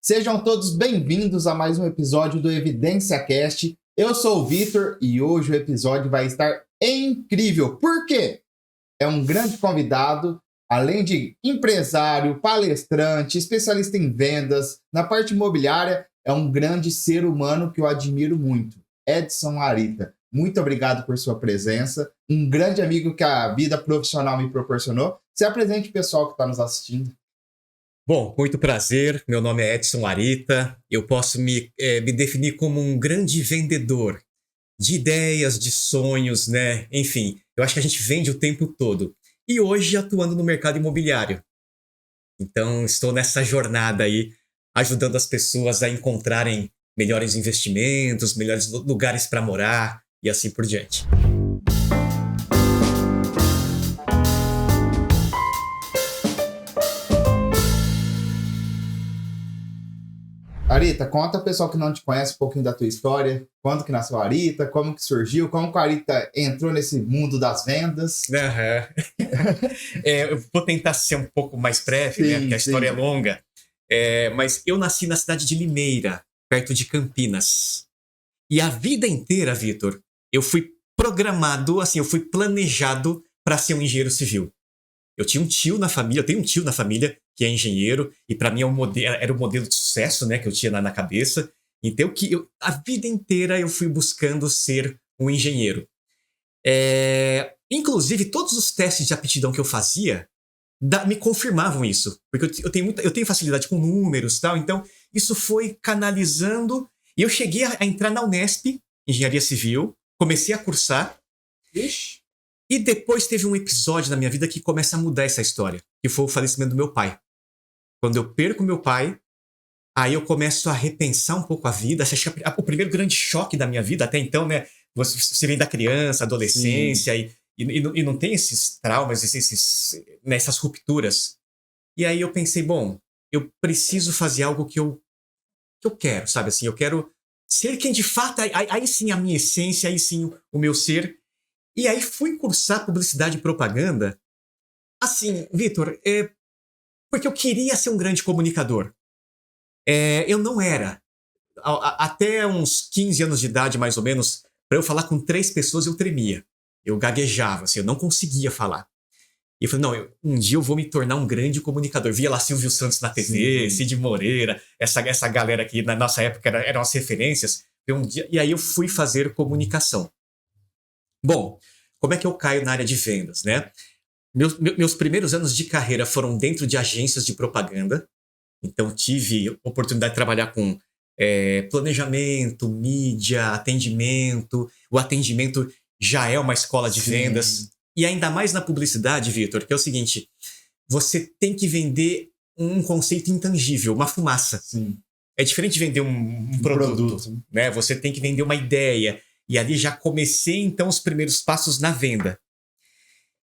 Sejam todos bem-vindos a mais um episódio do Evidência Cast. Eu sou o Vitor e hoje o episódio vai estar incrível. Por quê? É um grande convidado, além de empresário, palestrante, especialista em vendas, na parte imobiliária, é um grande ser humano que eu admiro muito, Edson Arita. Muito obrigado por sua presença, um grande amigo que a vida profissional me proporcionou. Se apresente, pessoal que está nos assistindo. Bom, muito prazer. Meu nome é Edson Arita. Eu posso me definir como um grande vendedor de ideias, de sonhos, né? Enfim, eu acho que a gente vende o tempo todo. E hoje atuando no mercado imobiliário. Então, estou nessa jornada aí, ajudando as pessoas a encontrarem melhores investimentos, melhores lugares para morar e assim por diante. Arita, conta ao pessoal que não te conhece um pouquinho da tua história. Quando que nasceu a Arita, como que surgiu, como que a Arita entrou nesse mundo das vendas. Eu vou tentar ser um pouco mais breve, né? Porque a história é longa. Mas eu nasci na cidade de Limeira, perto de Campinas. E a vida inteira, Vitor, eu fui programado, assim, eu fui planejado para ser um engenheiro civil. Eu tinha um tio na família, eu tenho um tio na família que é engenheiro, e para mim era o modelo de sucesso, né, que eu tinha na cabeça. Então, a vida inteira eu fui buscando ser um engenheiro. Inclusive, todos os testes de aptidão que eu fazia me confirmavam isso, porque eu tenho facilidade com números e tal, então isso foi canalizando, e eu cheguei a entrar na Unesp, Engenharia Civil, comecei a cursar. Ixi. E depois teve um episódio na minha vida que começa a mudar essa história, que foi o falecimento do meu pai. Quando eu perco meu pai, aí eu começo a repensar um pouco a vida. Acho que o primeiro grande choque da minha vida, até então, né? Você vem da criança, adolescência, e não tem esses traumas, essas rupturas. E aí eu pensei, bom, eu preciso fazer algo que eu quero, sabe assim? Eu quero ser quem de fato, aí sim a minha essência, aí sim o meu ser. E aí fui cursar publicidade e propaganda, assim, Vitor, porque eu queria ser um grande comunicador. Eu não era. Até uns 15 anos de idade, mais ou menos, para eu falar com 3 pessoas, eu tremia. Eu gaguejava, assim, eu não conseguia falar. E eu falei, não, um dia eu vou me tornar um grande comunicador. Via lá Silvio Santos na TV, Cid Moreira, essa galera que na nossa época eram as referências. E aí eu fui fazer comunicação. Bom, como é que eu caio na área de vendas, né? Meus primeiros anos de carreira foram dentro de agências de propaganda. Então, tive oportunidade de trabalhar com planejamento, mídia, atendimento. O atendimento já é uma escola de vendas. E ainda mais na publicidade, Vitor, que é o seguinte, você tem que vender um conceito intangível, uma fumaça. Sim. É diferente de vender um produto, né? Você tem que vender uma ideia. E ali já comecei, então, os primeiros passos na venda.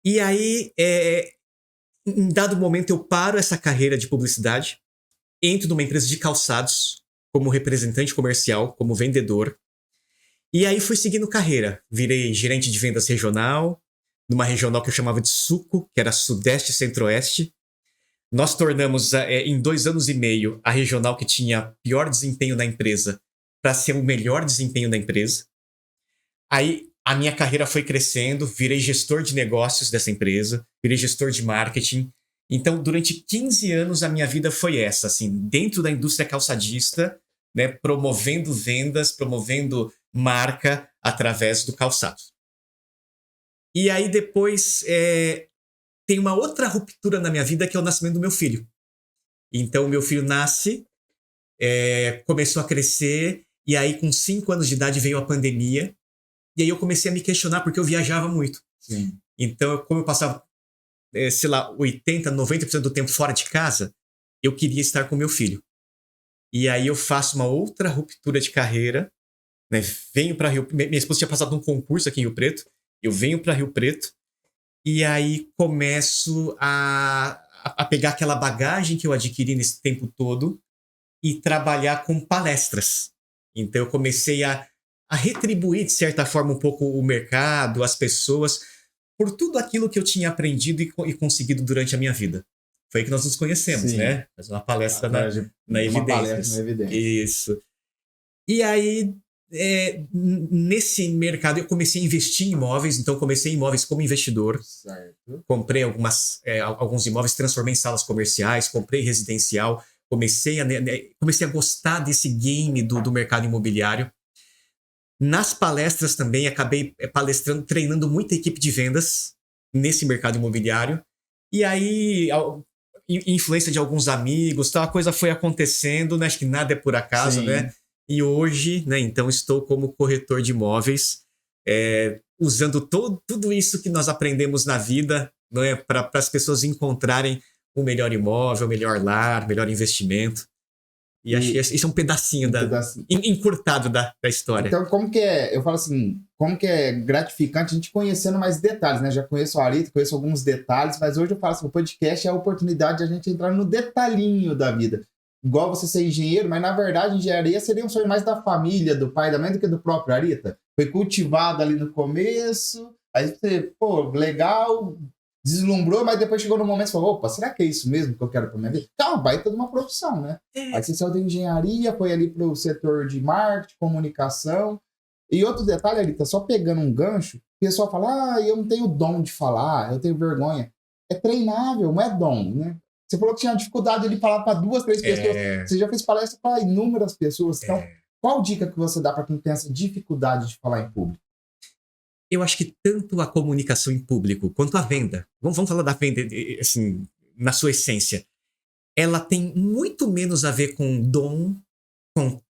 E aí, em dado momento, eu paro essa carreira de publicidade, entro numa empresa de calçados, como representante comercial, como vendedor. E aí fui seguindo carreira. Virei gerente de vendas regional, numa regional que eu chamava de Suco, que era Sudeste e Centro-Oeste. Nós tornamos, em 2 anos e meio, a regional que tinha pior desempenho da empresa para ser o melhor desempenho da empresa. Aí a minha carreira foi crescendo, virei gestor de negócios dessa empresa, virei gestor de marketing. Então, durante 15 anos, a minha vida foi essa, assim, dentro da indústria calçadista, né, promovendo vendas, promovendo marca através do calçado. E aí depois tem uma outra ruptura na minha vida, que é o nascimento do meu filho. Então, meu filho nasce, começou a crescer, e aí com 5 anos de idade veio a pandemia. E aí eu comecei a me questionar, porque eu viajava muito. Sim. Então, como eu passava, 80%, 90% do tempo fora de casa, eu queria estar com meu filho. E aí eu faço uma outra ruptura de carreira, né? Venho para Rio... Minha esposa tinha passado num concurso aqui em Rio Preto, eu venho para Rio Preto, e aí começo a pegar aquela bagagem que eu adquiri nesse tempo todo e trabalhar com palestras. Então eu comecei a retribuir, de certa forma, um pouco o mercado, as pessoas, por tudo aquilo que eu tinha aprendido e conseguido durante a minha vida. Foi aí que nós nos conhecemos, Sim. né? Faz uma palestra Através de na uma palestra Evidências. na Evidências. Isso. E aí, nesse mercado, eu comecei a investir em imóveis. Então, comecei em imóveis como investidor. Certo. Comprei alguns imóveis, transformei em salas comerciais, comprei residencial. Comecei a gostar desse game do mercado imobiliário. Nas palestras também, acabei palestrando, treinando muita equipe de vendas nesse mercado imobiliário. E aí, influência de alguns amigos, tal, a coisa foi acontecendo, né? Acho que nada é por acaso, Sim. né? E hoje, né, então, estou como corretor de imóveis, usando tudo isso que nós aprendemos na vida, né, para as pessoas encontrarem o melhor imóvel, o melhor lar, o melhor investimento. E acho que isso é um pedacinho encurtado da história. Então, como que é, eu falo assim, como que é gratificante a gente conhecendo mais detalhes, né? Já conheço o Arito, conheço alguns detalhes, mas hoje eu falo assim, o podcast é a oportunidade de a gente entrar no detalhinho da vida. Igual você ser engenheiro, mas na verdade engenharia seria um sonho mais da família, do pai, da mãe, do que do próprio Arita. Foi cultivado ali no começo, aí você, pô, legal, deslumbrou, mas depois chegou no momento e falou, opa, será que é isso mesmo que eu quero pra minha vida? Tá, uma baita de uma profissão, né? Aí você saiu da engenharia, foi ali pro setor de marketing, comunicação. E outro detalhe, Arita, só pegando um gancho, o pessoal fala, eu não tenho dom de falar, eu tenho vergonha. É treinável, não é dom, né? Você falou que tinha dificuldade de falar para 2, 3 pessoas. Você já fez palestra para inúmeras pessoas. Então, qual dica que você dá para quem tem essa dificuldade de falar em público? Eu acho que tanto a comunicação em público quanto a venda, vamos falar da venda assim, na sua essência, ela tem muito menos a ver com dom, com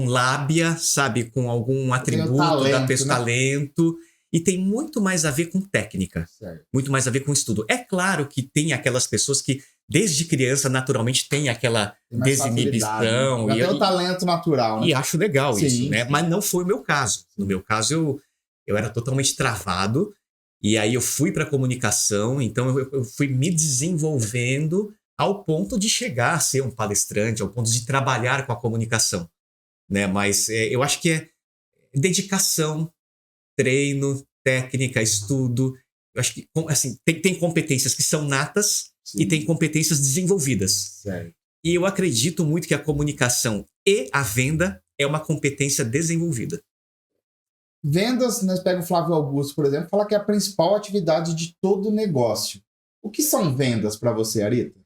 lábia, sabe? Com algum atributo da pessoa, talento. E tem muito mais a ver com técnica. Certo. Muito mais a ver com estudo. É claro que tem aquelas pessoas que, desde criança, naturalmente tem aquela desinibição. Né? Já tem o talento natural, né? E acho legal isso, né? Sim. Mas não foi o meu caso. No meu caso, eu era totalmente travado. E aí eu fui para a comunicação. Então eu fui me desenvolvendo ao ponto de chegar a ser um palestrante, ao ponto de trabalhar com a comunicação, né? Mas eu acho que é dedicação, treino, técnica, estudo. Eu acho que assim, tem competências que são natas. Sim. E tem competências desenvolvidas. Certo. E eu acredito muito que a comunicação e a venda é uma competência desenvolvida. Vendas, nós pegamos o Flávio Augusto, por exemplo, fala que é a principal atividade de todo negócio. O que são vendas para você, Arita?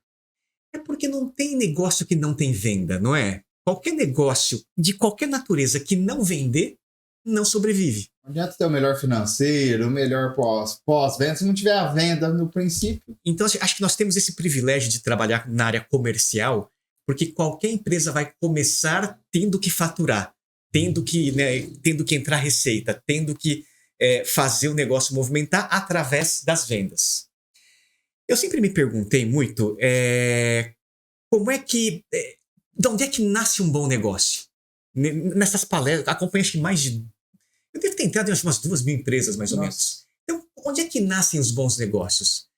É porque não tem negócio que não tem venda, não é? Qualquer negócio de qualquer natureza que não vender, não sobrevive. Não adianta ter o melhor financeiro, o melhor pós-venda, se não tiver a venda no princípio. Então, acho que nós temos esse privilégio de trabalhar na área comercial, porque qualquer empresa vai começar tendo que faturar, tendo que entrar receita, tendo que fazer o negócio movimentar através das vendas. Eu sempre me perguntei muito como é que... de onde é que nasce um bom negócio? Nessas palestras, acompanho acho que mais de... Eu devo ter entrado em umas 2.000 empresas, mais ou menos. Então, onde é que nascem os bons negócios?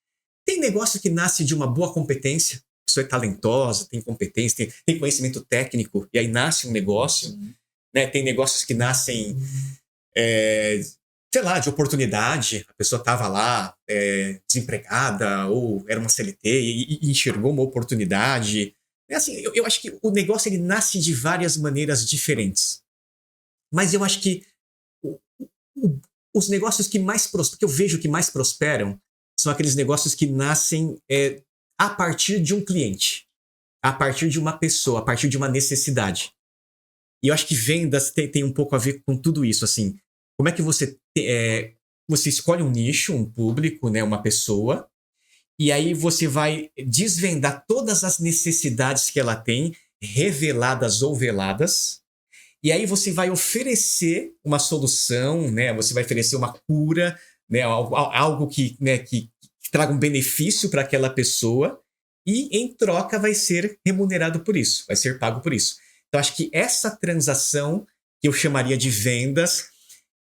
Tem negócio que nasce de uma boa competência, a pessoa é talentosa, tem competência, tem conhecimento técnico, e aí nasce um negócio. Né? Tem negócios que nascem, sei lá, de oportunidade. A pessoa estava lá desempregada ou era uma CLT e enxergou uma oportunidade. Assim, eu acho que o negócio ele nasce de várias maneiras diferentes. Mas eu acho que os negócios que mais prosperam, que eu vejo que mais prosperam, são aqueles negócios que nascem a partir de um cliente, a partir de uma pessoa, a partir de uma necessidade. E eu acho que vendas tem um pouco a ver com tudo isso. Assim, como é que você escolhe um nicho, um público, né, uma pessoa, e aí você vai desvendar todas as necessidades que ela tem, reveladas ou veladas, e aí você vai oferecer uma solução, né? Você vai oferecer uma cura, né? Algo que traga um benefício para aquela pessoa, e em troca vai ser remunerado por isso, vai ser pago por isso. Então acho que essa transação, que eu chamaria de vendas,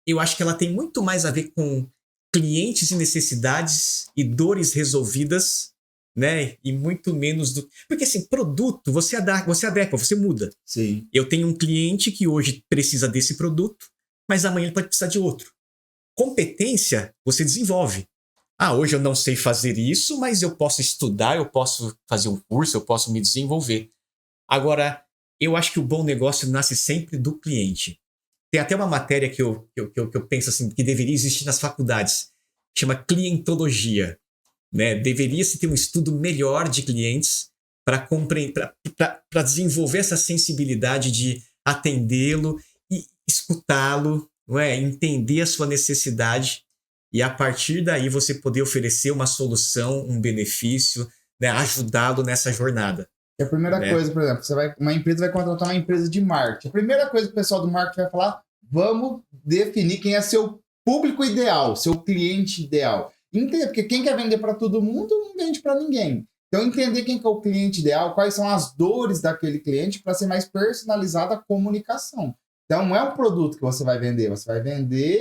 eu acho que ela tem muito mais a ver com clientes e necessidades e dores resolvidas, né? E muito menos do... Porque assim, produto, você adequa, você muda. Sim. Eu tenho um cliente que hoje precisa desse produto, mas amanhã ele pode precisar de outro. Competência, você desenvolve. Hoje eu não sei fazer isso, mas eu posso estudar, eu posso fazer um curso, eu posso me desenvolver. Agora, eu acho que o bom negócio nasce sempre do cliente. Tem até uma matéria que eu penso assim, que deveria existir nas faculdades, que chama clientologia. Né? Deveria-se ter um estudo melhor de clientes para desenvolver essa sensibilidade de atendê-lo e escutá-lo, não é? Entender a sua necessidade e a partir daí você poder oferecer uma solução, um benefício, né? Ajudá-lo nessa jornada. A primeira coisa, por exemplo, uma empresa vai contratar uma empresa de marketing. A primeira coisa que o pessoal do marketing vai falar, vamos definir quem é seu público ideal, seu cliente ideal. Entender, porque quem quer vender para todo mundo não vende para ninguém. Então, entender quem que é o cliente ideal, quais são as dores daquele cliente para ser mais personalizada a comunicação. Então, não é um produto que você vai vender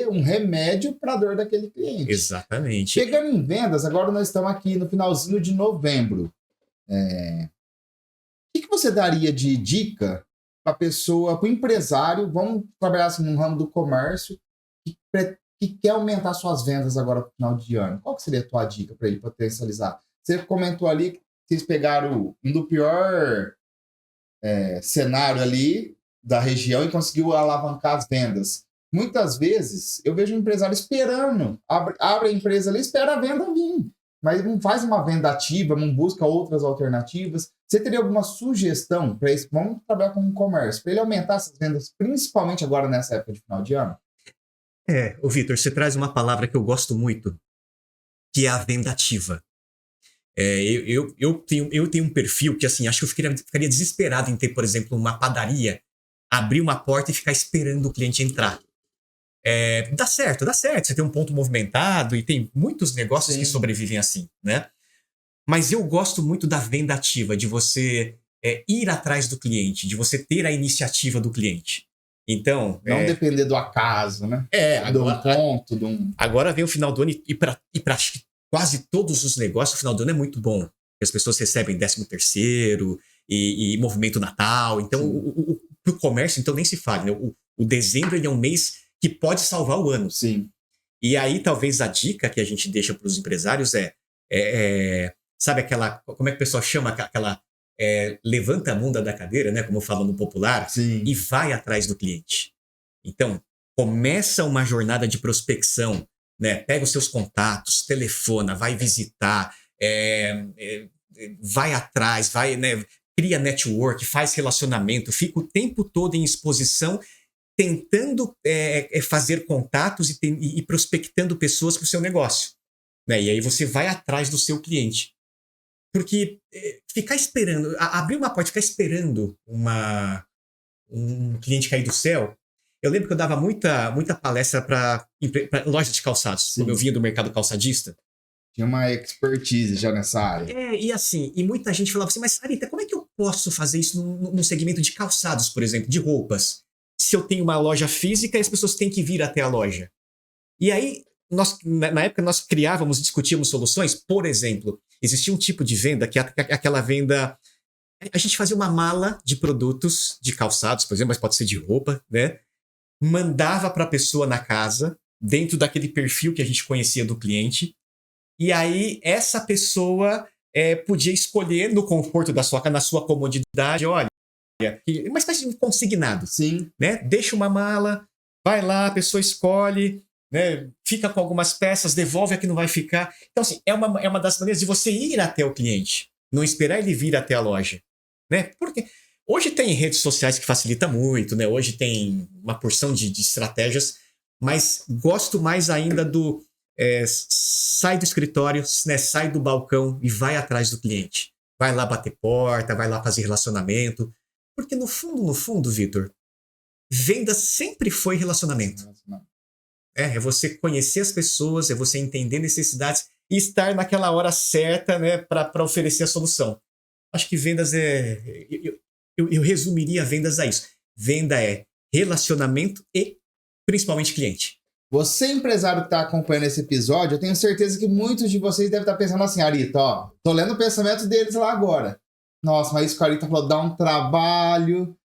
um remédio para a dor daquele cliente. Exatamente. Chegando em vendas, agora nós estamos aqui no finalzinho de novembro. O que você daria de dica para a pessoa, para o empresário, vamos trabalhar assim, no ramo do comércio, que quer aumentar suas vendas agora no final de ano? Qual que seria a tua dica para ele potencializar? Você comentou ali que vocês pegaram um do pior cenário ali da região e conseguiu alavancar as vendas. Muitas vezes eu vejo um empresário esperando, abre a empresa ali, espera a venda vir, mas não faz uma venda ativa, não busca outras alternativas. Você teria alguma sugestão para isso? Vamos trabalhar com o comércio, para ele aumentar essas vendas, principalmente agora nessa época de final de ano? Ô Vitor, você traz uma palavra que eu gosto muito, que é a venda ativa. Eu tenho um perfil que, assim, acho que eu ficaria desesperado em ter, por exemplo, uma padaria, abrir uma porta e ficar esperando o cliente entrar. Dá certo. Você tem um ponto movimentado e tem muitos negócios que sobrevivem assim, né? Mas eu gosto muito da venda ativa, de você ir atrás do cliente, de você ter a iniciativa do cliente. Então, não depender do acaso, né? Agora vem o final do ano e para quase todos os negócios, o final do ano é muito bom. As pessoas recebem 13º e movimento Natal. Então, pro comércio, então nem se fala, né? O dezembro ele é um mês que pode salvar o ano. Sim. E aí, talvez a dica que a gente deixa para os empresários sabe aquela, como é que o pessoal chama aquela levanta a bunda da cadeira, né? Como falam no popular, Sim. E vai atrás do cliente. Então, começa uma jornada de prospecção, né? Pega os seus contatos, telefona, vai visitar, vai atrás, vai, né? Cria network, faz relacionamento, fica o tempo todo em exposição, tentando fazer contatos e prospectando pessoas para o seu negócio. Né? E aí você vai atrás do seu cliente. Porque ficar esperando, abrir uma porta, ficar esperando um cliente cair do céu. Eu lembro que eu dava muita palestra para lojas de calçados, quando eu vinha do mercado calçadista. Tinha uma expertise já nessa área. E muita gente falava assim, mas Sarita, como é que eu posso fazer isso no segmento de calçados, por exemplo, de roupas? Se eu tenho uma loja física e as pessoas têm que vir até a loja. E aí, na época, nós discutíamos soluções. Por exemplo, existia um tipo de venda que é aquela venda... A gente fazia uma mala de produtos de calçados, por exemplo, mas pode ser de roupa, né? Mandava para a pessoa na casa, dentro daquele perfil que a gente conhecia do cliente. E aí, essa pessoa podia escolher no conforto na sua comodidade, olha, uma espécie de consignado. Sim. Né? Deixa uma mala, vai lá, a pessoa escolhe, né? Fica com algumas peças, devolve a que não vai ficar. Então, assim, é uma das maneiras de você ir até o cliente, não esperar ele vir até a loja. Né? Porque hoje tem redes sociais que facilita muito, né? Hoje tem uma porção de estratégias, mas gosto mais ainda do sai do escritório, né? Sai do balcão e vai atrás do cliente. Vai lá bater porta, vai lá fazer relacionamento. Porque no fundo, Vitor, venda sempre foi relacionamento. É você conhecer as pessoas, é você entender necessidades e estar naquela hora certa, né, para oferecer a solução. Acho que vendas eu resumiria vendas a isso. Venda é relacionamento e principalmente cliente. Você, empresário que está acompanhando esse episódio, eu tenho certeza que muitos de vocês devem estar pensando assim, Arita, ó, tô lendo o pensamento deles lá agora. Nossa, mas isso que a Arita falou, dá um trabalho.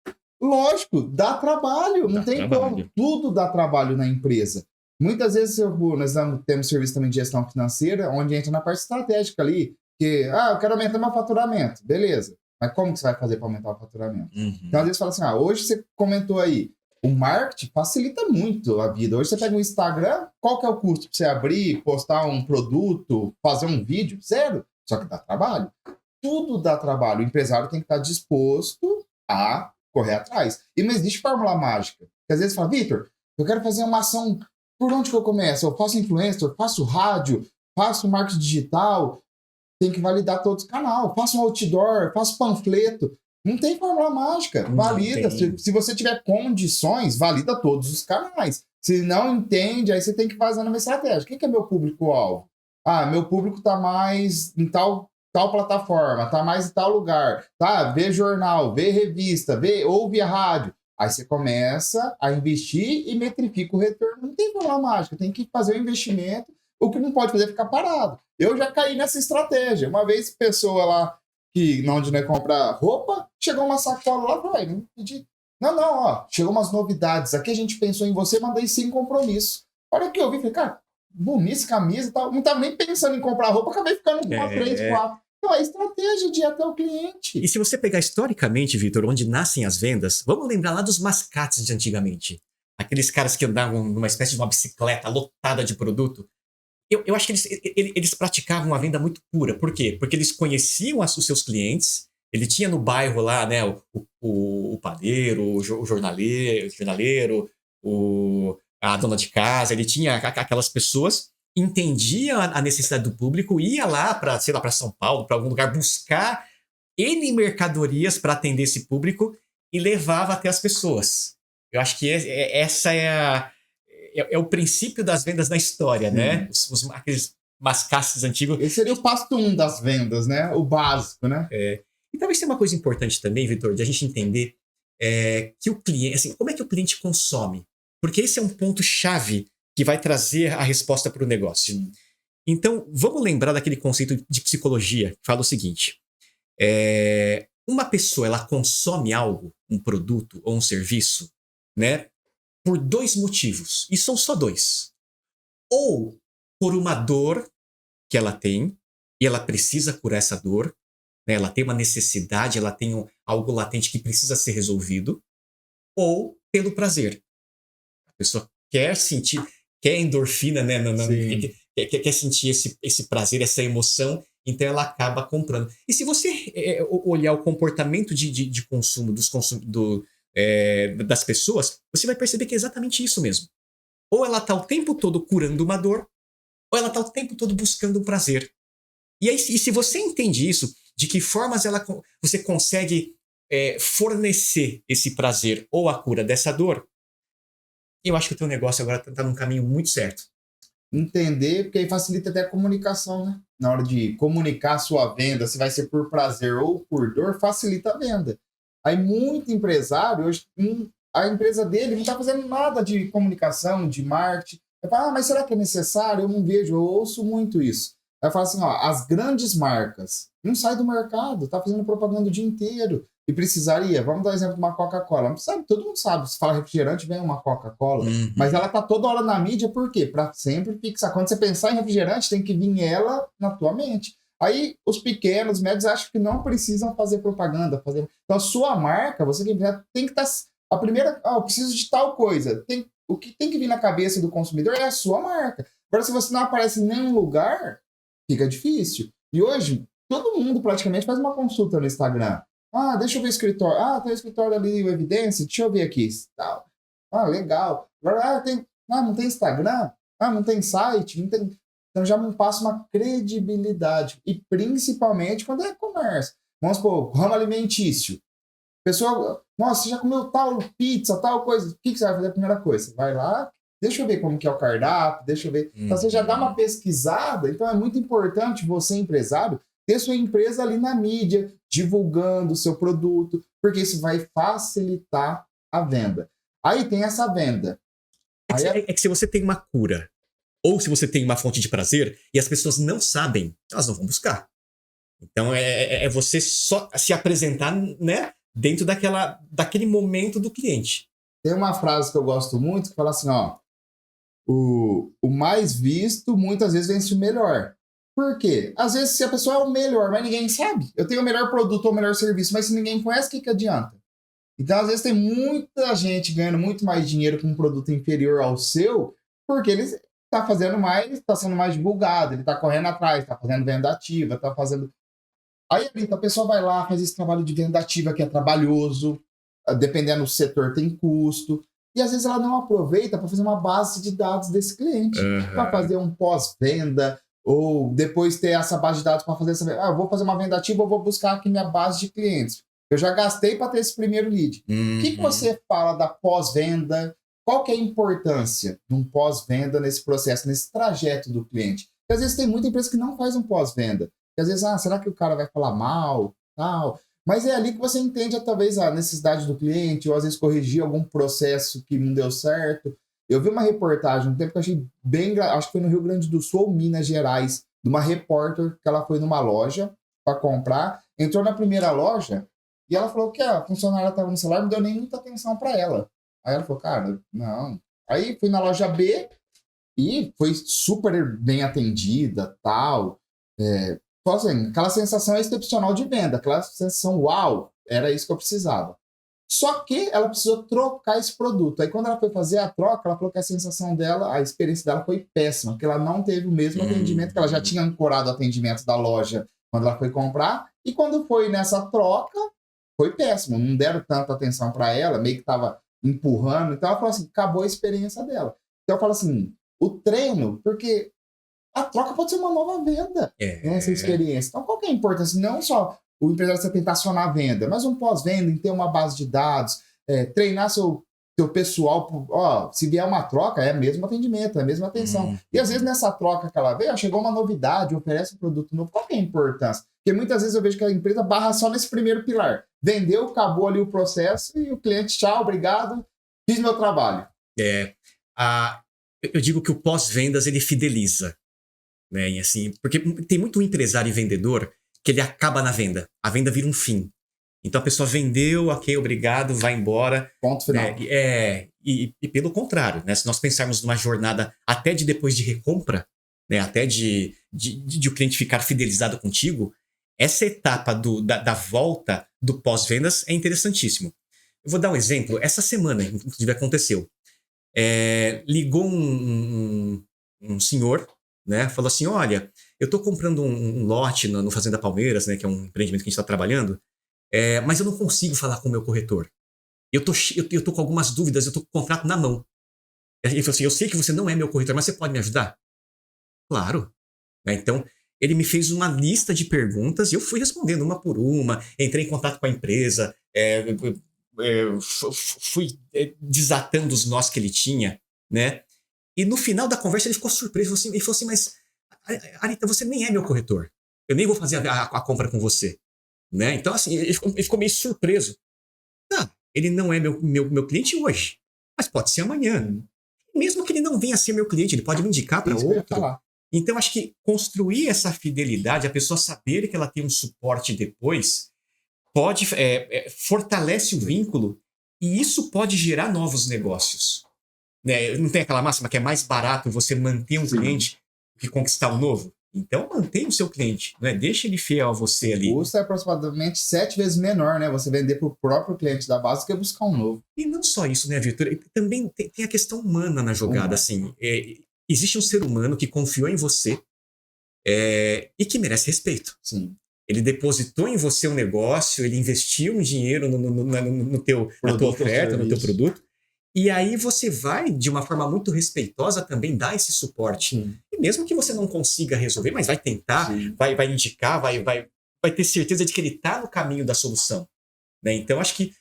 Lógico, dá trabalho, não tem como. Tudo dá trabalho na empresa. Muitas vezes nós temos serviço também de gestão financeira, onde entra na parte estratégica ali, que, eu quero aumentar meu faturamento. Beleza. Mas como que você vai fazer para aumentar o faturamento? Então, às vezes, fala assim, hoje você comentou aí, o marketing facilita muito a vida. Hoje você pega um Instagram, qual que é o custo para você abrir, postar um produto, fazer um vídeo? Zero. Só que dá trabalho. Tudo dá trabalho. O empresário tem que estar disposto a correr atrás. E não existe fórmula mágica. Porque às vezes fala, Vitor, eu quero fazer uma ação, por onde que eu começo? Eu faço influencer, eu faço rádio, faço marketing digital, tem que validar todos os canais, faço um outdoor, faço panfleto. Não tem fórmula mágica. Valida. Se você tiver condições, valida todos os canais. Se não entende, aí você tem que fazer uma estratégia. Quem que é meu público-alvo? Meu público está mais em tal plataforma, está mais em tal lugar. Tá? Vê jornal, vê revista, ouve a rádio. Aí você começa a investir e metrifica o retorno. Não tem fórmula mágica. Tem que fazer o investimento. O que não pode fazer é ficar parado. Eu já caí nessa estratégia. Uma vez, pessoa lá, que onde não é comprar roupa, chegou uma sacola lá, vai, não pedi. Não, chegou umas novidades. Aqui a gente pensou em você, mandei sem compromisso. Olha que eu vi, falei, cara, bonita camisa e tal. Não tava nem pensando em comprar roupa, acabei ficando com 3, 4. Então é estratégia de ir até o cliente. E se você pegar historicamente, Vitor, onde nascem as vendas, vamos lembrar lá dos mascates de antigamente. Aqueles caras que andavam numa espécie de uma bicicleta lotada de produto. Eu acho que eles praticavam a venda muito pura. Por quê? Porque eles conheciam os seus clientes, ele tinha no bairro lá, né, o padeiro, o jornaleiro, a dona de casa, ele tinha aquelas pessoas, entendia a necessidade do público, ia lá para, sei lá, para São Paulo, para algum lugar, buscar N mercadorias para atender esse público e levava até as pessoas. Eu acho que essa é o princípio das vendas na história, né? Aqueles mascates antigos. Esse seria o passo 1 das vendas, né? O básico, né? E talvez seja uma coisa importante também, Vitor, de a gente entender que o cliente, assim, como é que o cliente consome? Porque esse é um ponto-chave que vai trazer a resposta para o negócio. Então, vamos lembrar daquele conceito de psicologia que fala o seguinte: uma pessoa, ela consome algo, um produto ou um serviço, né? Por 2 motivos. E são só 2. Ou por uma dor que ela tem, e ela precisa curar essa dor, né? Ela tem uma necessidade, ela tem algo latente que precisa ser resolvido. Ou pelo prazer. A pessoa quer sentir, quer endorfina, né? Quer sentir esse prazer, essa emoção, então ela acaba comprando. E se você olhar o comportamento de consumo das pessoas, você vai perceber que é exatamente isso mesmo. Ou ela está o tempo todo curando uma dor, ou ela está o tempo todo buscando um prazer. E aí, se você entende isso, de que formas você consegue fornecer esse prazer ou a cura dessa dor, eu acho que o teu negócio agora está num caminho muito certo. Entender, porque aí facilita até a comunicação, né? Na hora de comunicar a sua venda, se vai ser por prazer ou por dor, facilita a venda. Aí muito empresário, hoje, a empresa dele não está fazendo nada de comunicação, de marketing. Eu falo, mas será que é necessário? Eu não vejo, eu ouço muito isso. Aí eu falo assim, as grandes marcas não saem do mercado, tá fazendo propaganda o dia inteiro. E precisaria, vamos dar um exemplo de uma Coca-Cola. Sabe, todo mundo sabe, se fala refrigerante, vem uma Coca-Cola. Mas ela tá toda hora na mídia, por quê? Para sempre fixar. Quando você pensar em refrigerante, tem que vir ela na tua mente. Aí os pequenos, médios acham que não precisam fazer propaganda. Então a sua marca, você tem que estar... A primeira, eu preciso de tal coisa. O que tem que vir na cabeça do consumidor é a sua marca. Agora, se você não aparece em nenhum lugar, fica difícil. E hoje, todo mundo praticamente faz uma consulta no Instagram. Deixa eu ver o escritório. Tem o escritório ali, o Evidência. Deixa eu ver aqui. Legal. Agora, não tem Instagram? Não tem site? Não tem... Então já me passa uma credibilidade. E principalmente quando é comércio. Vamos supor, ramo alimentício. Pessoal, nossa, você já comeu tal pizza, tal coisa. O que você vai fazer a primeira coisa? Você vai lá, deixa eu ver como que é o cardápio, deixa eu ver. Então você já dá uma pesquisada. Então é muito importante você, empresário, ter sua empresa ali na mídia, divulgando o seu produto, porque isso vai facilitar a venda. Aí tem essa venda. É que se você tem uma cura, ou se você tem uma fonte de prazer, e as pessoas não sabem, elas não vão buscar. Então é você só se apresentar, né, dentro daquele momento do cliente. Tem uma frase que eu gosto muito que fala assim, o mais visto, muitas vezes vence o melhor. Por quê? Às vezes, se a pessoa é o melhor, mas ninguém sabe. Eu tenho o melhor produto ou o melhor serviço, mas se ninguém conhece, o que adianta? Então, às vezes, tem muita gente ganhando muito mais dinheiro com um produto inferior ao seu, porque ele está fazendo mais, está sendo mais divulgado, ele está correndo atrás, está fazendo venda ativa, está fazendo. Aí, a pessoa vai lá, faz esse trabalho de venda ativa que é trabalhoso, dependendo do setor, tem custo. E às vezes ela não aproveita para fazer uma base de dados desse cliente, para fazer um pós-venda, ou depois ter essa base de dados para fazer essa. Eu vou fazer uma venda ativa, eu vou buscar aqui minha base de clientes. Eu já gastei para ter esse primeiro lead. O que você fala da pós-venda? Qual que é a importância de um pós-venda nesse processo, nesse trajeto do cliente? Porque às vezes tem muita empresa que não faz um pós-venda. Porque às vezes, será que o cara vai falar mal? Tal. Mas é ali que você entende, talvez, a necessidade do cliente, ou às vezes corrigir algum processo que não deu certo. Eu vi uma reportagem, um tempo que eu achei bem... Acho que foi no Rio Grande do Sul ou Minas Gerais, de uma repórter que ela foi numa loja para comprar, entrou na primeira loja e ela falou que a funcionária estava no celular, não deu nem muita atenção para ela. Aí ela falou, cara, não. Aí fui na loja B e foi super bem atendida, tal. Então, assim, aquela sensação excepcional de venda, aquela sensação, uau, era isso que eu precisava. Só que ela precisou trocar esse produto. Aí, quando ela foi fazer a troca, ela falou que a sensação dela, a experiência dela foi péssima, porque ela não teve o mesmo atendimento, que ela já tinha ancorado o atendimento da loja quando ela foi comprar, e quando foi nessa troca, foi péssimo. Não deram tanta atenção para ela, meio que estava empurrando. Então, ela falou assim, acabou a experiência dela. Então, eu falo assim, o treino, porque a troca pode ser uma nova venda nessa experiência. Então, qual que é a importância? Não só o empresário você tentar acionar a venda, mas um pós-venda, em ter uma base de dados, treinar seu pessoal. Se vier uma troca, é mesmo atendimento, é a mesma atenção. E às vezes nessa troca que ela veio, chegou uma novidade, oferece um produto novo. Qual que é a importância? Porque muitas vezes eu vejo que a empresa barra só nesse primeiro pilar. Vendeu, acabou ali o processo e o cliente, tchau, obrigado, fiz meu trabalho. Eu digo que o pós-vendas, ele fideliza. Né? E assim, porque tem muito empresário e vendedor que ele acaba na venda. A venda vira um fim. Então a pessoa vendeu, ok, obrigado, vai embora. Ponto final. Né? E pelo contrário, né? Se nós pensarmos numa jornada até de depois de recompra, né? Até de o cliente ficar fidelizado contigo, essa etapa da volta do pós-vendas é interessantíssimo. Eu vou dar um exemplo. Essa semana, inclusive, aconteceu. Ligou um senhor, né? Falou assim, olha, eu estou comprando um lote no Fazenda Palmeiras, né? Que é um empreendimento que a gente está trabalhando, mas eu não consigo falar com o meu corretor. Eu tô com algumas dúvidas, eu tô com o contrato na mão. Ele falou assim, eu sei que você não é meu corretor, mas você pode me ajudar? Claro. Então, ele me fez uma lista de perguntas e eu fui respondendo uma por uma, entrei em contato com a empresa, fui desatando os nós que ele tinha, né? E no final da conversa ele ficou surpreso, ele falou assim, mas Arita, você nem é meu corretor. Eu nem vou fazer a compra com você. Né? Então, assim, ele ficou meio surpreso. Ele não é meu cliente hoje, mas pode ser amanhã. Mesmo que ele não venha a ser meu cliente, ele pode me indicar para outro. Então, acho que construir essa fidelidade, a pessoa saber que ela tem um suporte depois, pode fortalece o vínculo e isso pode gerar novos negócios. Né? Não tem aquela máxima que é mais barato você manter um cliente que conquistar um novo? Então, mantenha o seu cliente, né? Deixa ele fiel a você ali. O custo é aproximadamente 7 vezes menor, né? Você vender para o próprio cliente da base do que buscar um novo. E não só isso, né, Vitor? Também tem a questão humana na jogada, assim. Existe um ser humano que confiou em você e que merece respeito. Sim. Ele depositou em você um negócio, ele investiu um dinheiro na tua oferta, no teu produto. E aí você vai, de uma forma muito respeitosa, também dar esse suporte. Sim. E mesmo que você não consiga resolver, mas vai tentar, vai indicar, vai ter certeza de que ele está no caminho da solução. Né? Então, acho que,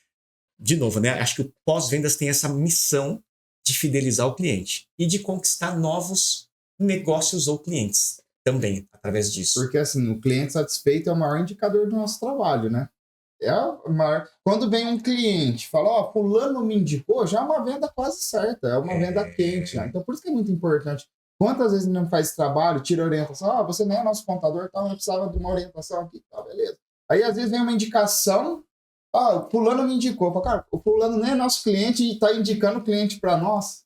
de novo, né? Acho que o pós-vendas tem essa missão de fidelizar o cliente e de conquistar novos negócios ou clientes também, através disso. Porque, assim, o cliente satisfeito é o maior indicador do nosso trabalho, né? Quando vem um cliente e fala, fulano me indicou, já é uma venda quase certa, é uma venda quente. Né? Então, por isso que é muito importante. Quantas vezes não faz esse trabalho, tira orientação, você nem é nosso contador, então eu precisava de uma orientação aqui, tá, beleza. Aí, às vezes, vem uma indicação, fulano me indicou. Cara, o fulano nem é nosso cliente e está indicando o cliente para nós.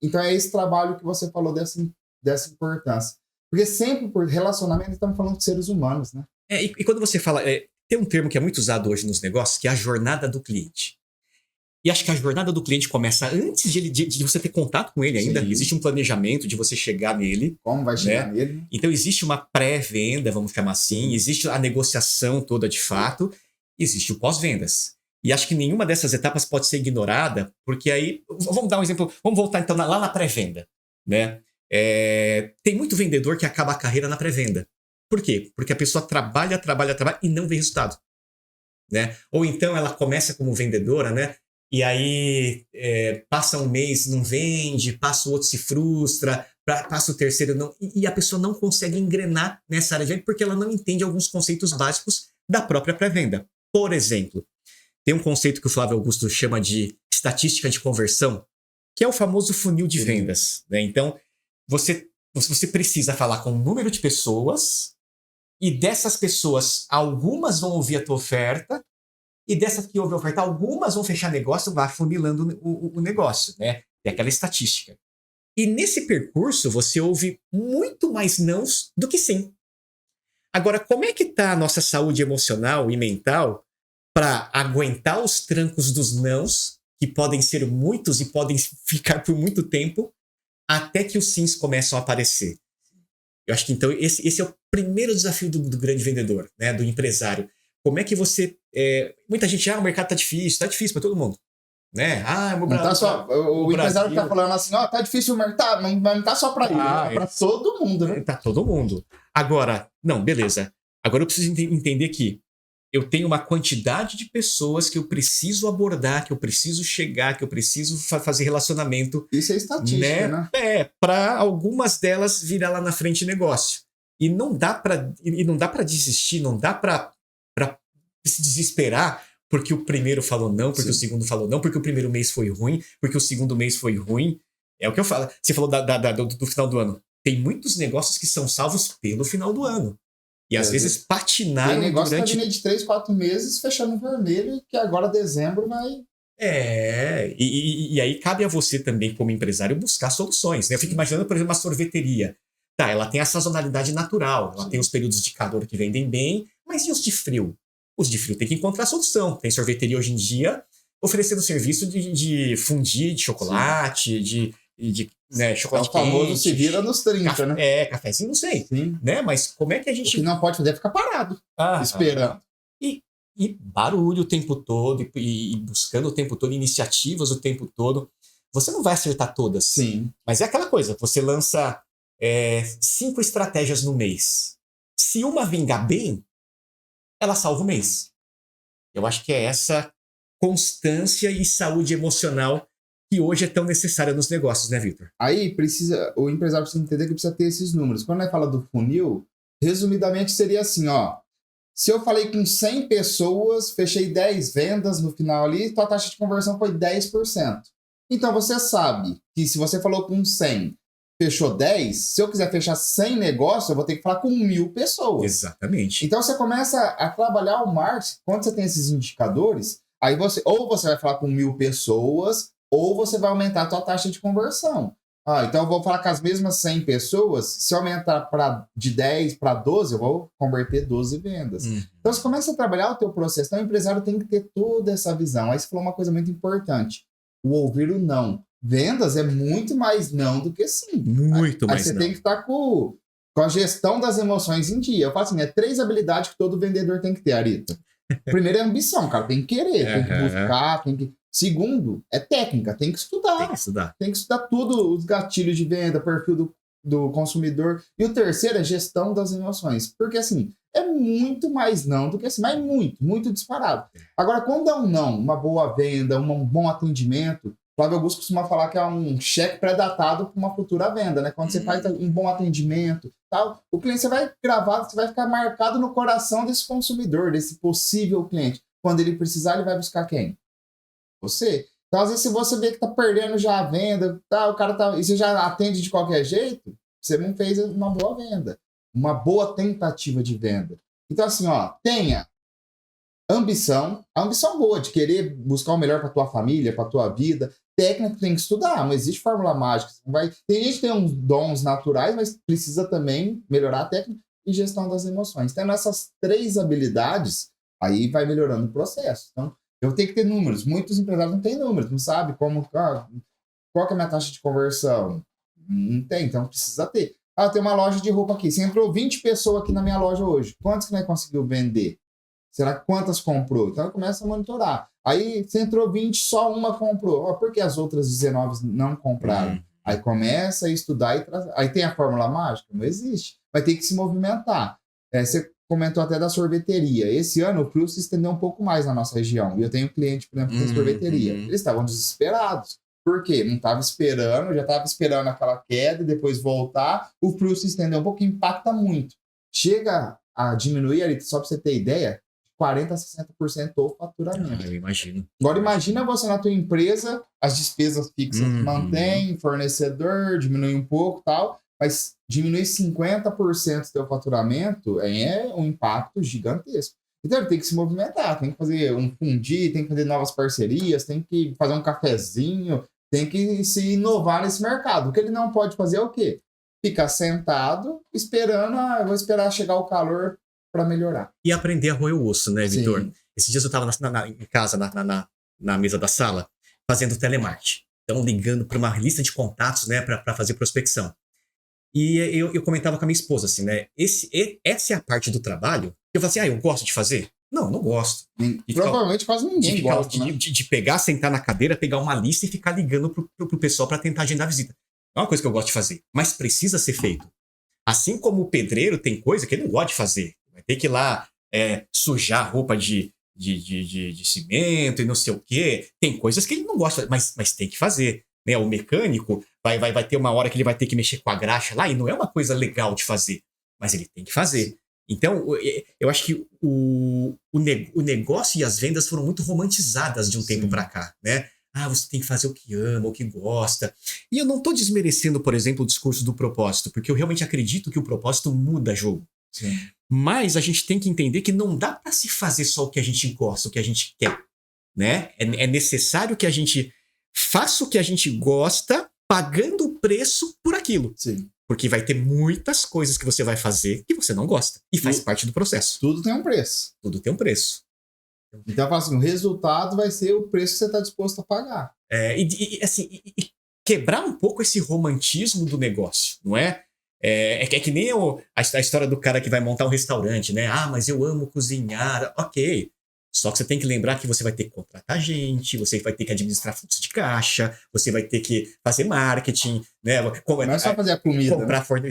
Então é esse trabalho que você falou dessa importância. Porque sempre, por relacionamento, estamos falando de seres humanos, né? E quando você fala... tem um termo que é muito usado hoje nos negócios, que é a jornada do cliente. E acho que a jornada do cliente começa antes de você ter contato com ele ainda. Sim. Existe um planejamento de você chegar nele. Como vai chegar nele? Então existe uma pré-venda, vamos chamar assim. Existe a negociação toda de fato. Existe o pós-vendas. E acho que nenhuma dessas etapas pode ser ignorada, porque aí... Vamos dar um exemplo. Vamos voltar então lá na pré-venda, né? Tem muito vendedor que acaba a carreira na pré-venda. Por quê? Porque a pessoa trabalha e não vê resultado, né? Ou então ela começa como vendedora, né? E aí passa um mês, não vende, passa o outro, se frustra, passa o terceiro, não, e a pessoa não consegue engrenar nessa área de venda porque ela não entende alguns conceitos básicos da própria pré-venda. Por exemplo, tem um conceito que o Flávio Augusto chama de estatística de conversão, que é o famoso funil de vendas, né? Então, você precisa falar com um número de pessoas, e dessas pessoas, algumas vão ouvir a tua oferta, e dessas que ouvem a oferta, algumas vão fechar negócio, vai funilando o negócio, né? É aquela estatística. E nesse percurso, você ouve muito mais nãos do que sim. Agora, como é que está a nossa saúde emocional e mental para aguentar os trancos dos nãos, que podem ser muitos e podem ficar por muito tempo, até que os sims começam a aparecer? Eu acho que, então, esse é o primeiro desafio do grande vendedor, né? Do empresário. Como é que você... muita gente, o mercado tá difícil para todo mundo, né? O empresário tá falando assim, tá difícil o mercado, mas não tá só para ele, é para todo mundo, né? Tá todo mundo. Agora, não, beleza. Agora eu preciso entender que eu tenho uma quantidade de pessoas que eu preciso abordar, que eu preciso chegar, que eu preciso fazer relacionamento. Isso é estatística, né? Para algumas delas virar lá na frente negócio. E não dá para desistir, não dá para se desesperar porque o primeiro falou não, porque o segundo falou não, porque o primeiro mês foi ruim, porque o segundo mês foi ruim. É o que eu falo. Você falou do final do ano. Tem muitos negócios que são salvos pelo final do ano. E às vezes patinaram durante... Tem negócio que tá vindo de 3, 4 meses fechando no vermelho, que agora dezembro vai... E aí cabe a você também, como empresário, buscar soluções, né? Eu fico imaginando, por exemplo, uma sorveteria. Tá, ela tem a sazonalidade natural, ela tem os períodos de calor que vendem bem, mas e os de frio? Os de frio tem que encontrar solução. Tem sorveteria hoje em dia oferecendo serviço de fondue, de chocolate, de chocolate quente. O famoso se vira nos 30, né? Cafezinho, não sei. Sim. Né? Mas como é que a gente... O que não pode fazer é ficar parado, esperando. E barulho o tempo todo, e buscando o tempo todo, iniciativas o tempo todo. Você não vai acertar todas. Sim. Mas é aquela coisa, você lança 5 estratégias no mês. Se uma vingar bem, ela salva o mês. Eu acho que é essa constância e saúde emocional que hoje é tão necessária nos negócios, né, Victor? Aí o empresário precisa entender que precisa ter esses números. Quando ele fala do funil, resumidamente seria assim, se eu falei com 100 pessoas, fechei 10 vendas no final ali, tua taxa de conversão foi 10%. Então você sabe que se você falou com 100, fechou 10, se eu quiser fechar 100 negócios, eu vou ter que falar com 1.000 pessoas. Exatamente. Então você começa a trabalhar o marketing, quando você tem esses indicadores, aí você vai falar com 1.000 pessoas, ou você vai aumentar a tua taxa de conversão. Então eu vou falar com as mesmas 100 pessoas, se eu aumentar de 10 para 12, eu vou converter 12 vendas. Então você começa a trabalhar o teu processo. Então o empresário tem que ter toda essa visão. Aí você falou uma coisa muito importante, o ouvir o não. Vendas é muito mais não do que sim. Muito mais não. Aí você não. tem que estar com a gestão das emoções em dia. Eu falo assim, 3 habilidades que todo vendedor tem que ter, Arita. Primeiro é ambição, cara, tem que querer, tem que buscar, tem que... Segundo, é técnica, tem que estudar. Tem que estudar tudo, os gatilhos de venda, perfil do consumidor. E o terceiro é gestão das emoções. Porque, assim, é muito mais não do que assim, mas muito disparado. Agora, quando é um não, uma boa venda, um bom atendimento, Flávio Augusto costuma falar que é um cheque pré-datado para uma futura venda, né? Quando você faz um bom atendimento, tal, o cliente você vai gravar, você vai ficar marcado no coração desse consumidor, desse possível cliente. Quando ele precisar, ele vai buscar quem? Você. Então, às vezes, se você vê que tá perdendo já a venda, o cara e você já atende de qualquer jeito, você não fez uma boa venda. Uma boa tentativa de venda. Então, assim, tenha ambição, a ambição boa de querer buscar o melhor para tua família, para tua vida, técnica tem que estudar, não existe fórmula mágica. Tem gente que tem uns dons naturais, mas precisa também melhorar a técnica e gestão das emoções. Tendo essas 3 habilidades, aí vai melhorando o processo. Então, eu tenho que ter números. Muitos empresários não têm números, não sabem como, qual que é a minha taxa de conversão. Não tem, então precisa ter. Tem uma loja de roupa aqui. Você entrou 20 pessoas aqui na minha loja hoje. Quantas que nós conseguiu vender? Será que quantas comprou? Então, começa a monitorar. Aí, você entrou 20, só uma comprou. Por que as outras 19 não compraram? Aí começa a estudar e trazer. Aí tem a fórmula mágica? Não existe. Vai ter que se movimentar. Você comentou até da sorveteria. Esse ano o fluxo se estendeu um pouco mais na nossa região. E eu tenho cliente, por exemplo, da sorveteria. Eles estavam desesperados. Por quê? Não estava esperando, já estava esperando aquela queda e depois voltar. O fluxo se estendeu um pouco, impacta muito. Chega a diminuir ali, só para você ter ideia, 40% a 60% o faturamento. Eu imagino. Agora imagina você na tua empresa, as despesas fixas mantém, fornecedor, diminui um pouco e tal, mas diminuir 50% do teu faturamento é um impacto gigantesco. Então ele tem que se movimentar, tem que fazer um fundi, tem que fazer novas parcerias, tem que fazer um cafezinho, tem que se inovar nesse mercado. O que ele não pode fazer é o quê? Ficar sentado, esperando, eu vou esperar chegar o calor para melhorar. E aprender a roer o osso, né, Vitor? Sim. Esses dias eu estava em casa, na mesa da sala, fazendo telemarketing. Então, ligando para uma lista de contatos, né, para fazer prospecção. E eu comentava com a minha esposa, assim, né? Essa é a parte do trabalho que eu falo assim, eu gosto de fazer? Não gosto. Provavelmente quase ninguém gosta, né? De pegar, sentar na cadeira, pegar uma lista e ficar ligando pro pessoal para tentar agendar a visita. É uma coisa que eu gosto de fazer, mas precisa ser feito. Assim como o pedreiro tem coisa que ele não gosta de fazer. Vai ter que ir lá sujar a roupa de cimento e não sei o quê. Tem coisas que ele não gosta, mas tem que fazer. Né? O mecânico vai ter uma hora que ele vai ter que mexer com a graxa lá e não é uma coisa legal de fazer, mas ele tem que fazer. Então, eu acho que o negócio e as vendas foram muito romantizadas de um tempo para cá, né? Você tem que fazer o que ama, o que gosta. E eu não estou desmerecendo, por exemplo, o discurso do propósito, porque eu realmente acredito que o propósito muda jogo. Sim. Mas a gente tem que entender que não dá para se fazer só o que a gente gosta, o que a gente quer, né? É necessário que a gente faça o que a gente gosta, pagando o preço por aquilo. Sim. Porque vai ter muitas coisas que você vai fazer que você não gosta. E faz parte do processo. Tudo tem um preço. Tudo tem um preço. Então, assim, o resultado vai ser o preço que você está disposto a pagar. Assim, quebrar um pouco esse romantismo do negócio, não é? É que nem a história do cara que vai montar um restaurante, né? Mas eu amo cozinhar. Ok. Só que você tem que lembrar que você vai ter que contratar gente, você vai ter que administrar fluxo de caixa, você vai ter que fazer marketing, né? Não é só fazer a comida.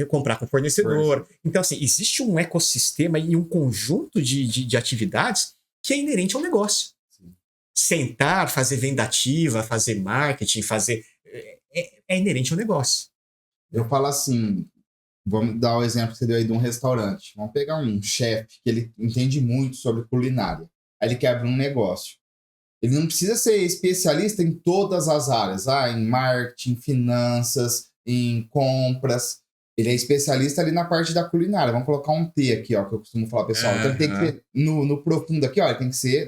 Comprar com fornecedor. Então, assim, existe um ecossistema e um conjunto de atividades que é inerente ao negócio. Sim. Sentar, fazer venda ativa, fazer marketing, é inerente ao negócio. Eu falo assim, vamos dar o exemplo que você deu aí de um restaurante. Vamos pegar um chefe que ele entende muito sobre culinária. Aí ele quer abrir um negócio. Ele não precisa ser especialista em todas as áreas, em marketing, finanças, em compras. Ele é especialista ali na parte da culinária. Vamos colocar um T aqui, ó, que eu costumo falar, pessoal. Então ele tem que ter no profundo aqui, ó, ele tem que ser...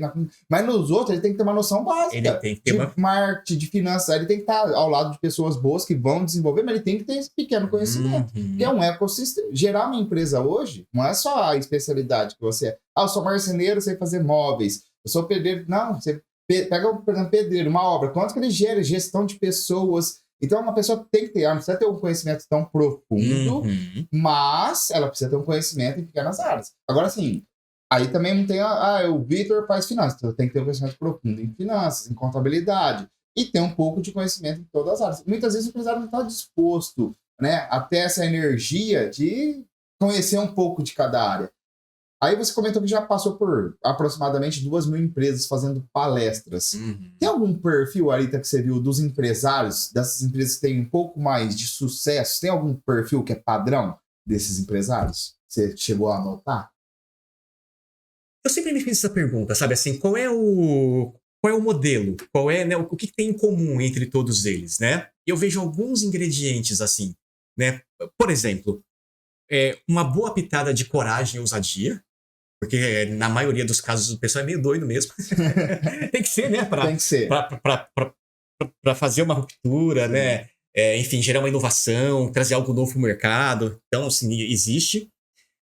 Mas nos outros ele tem que ter uma noção básica. Ele tem que ter de marketing, de finanças. Ele tem que estar ao lado de pessoas boas que vão desenvolver, mas ele tem que ter esse pequeno conhecimento. Que é um ecossistema. Gerar uma empresa hoje não é só a especialidade que você é. Eu sou marceneiro, sei fazer móveis. Eu sou pedreiro. Não, você pega, por exemplo, pedreiro, uma obra. Quanto que ele gera? Gestão de pessoas. Então, uma pessoa tem que ter, ela não precisa ter um conhecimento tão profundo, mas ela precisa ter um conhecimento em pequenas áreas. Agora, assim, aí também não tem, o Vitor faz finanças, então tem que ter um conhecimento profundo em finanças, em contabilidade, e ter um pouco de conhecimento em todas as áreas. Muitas vezes o empresário não está disposto, né, a ter essa energia de conhecer um pouco de cada área. Aí você comentou que já passou por aproximadamente 2.000 empresas fazendo palestras. Tem algum perfil, Arita, que você viu dos empresários, dessas empresas que têm um pouco mais de sucesso? Tem algum perfil que é padrão desses empresários? Você chegou a anotar? Eu sempre me fiz essa pergunta, sabe? Assim, qual é o modelo? Qual é, né, o que tem em comum entre todos eles, né? Eu vejo alguns ingredientes assim, né? Por exemplo, uma boa pitada de coragem e ousadia. Porque na maioria dos casos o pessoal é meio doido mesmo. Tem que ser, né? Tem que ser. para fazer uma ruptura, né? Enfim, gerar uma inovação, trazer algo novo para o mercado. Então, assim, existe.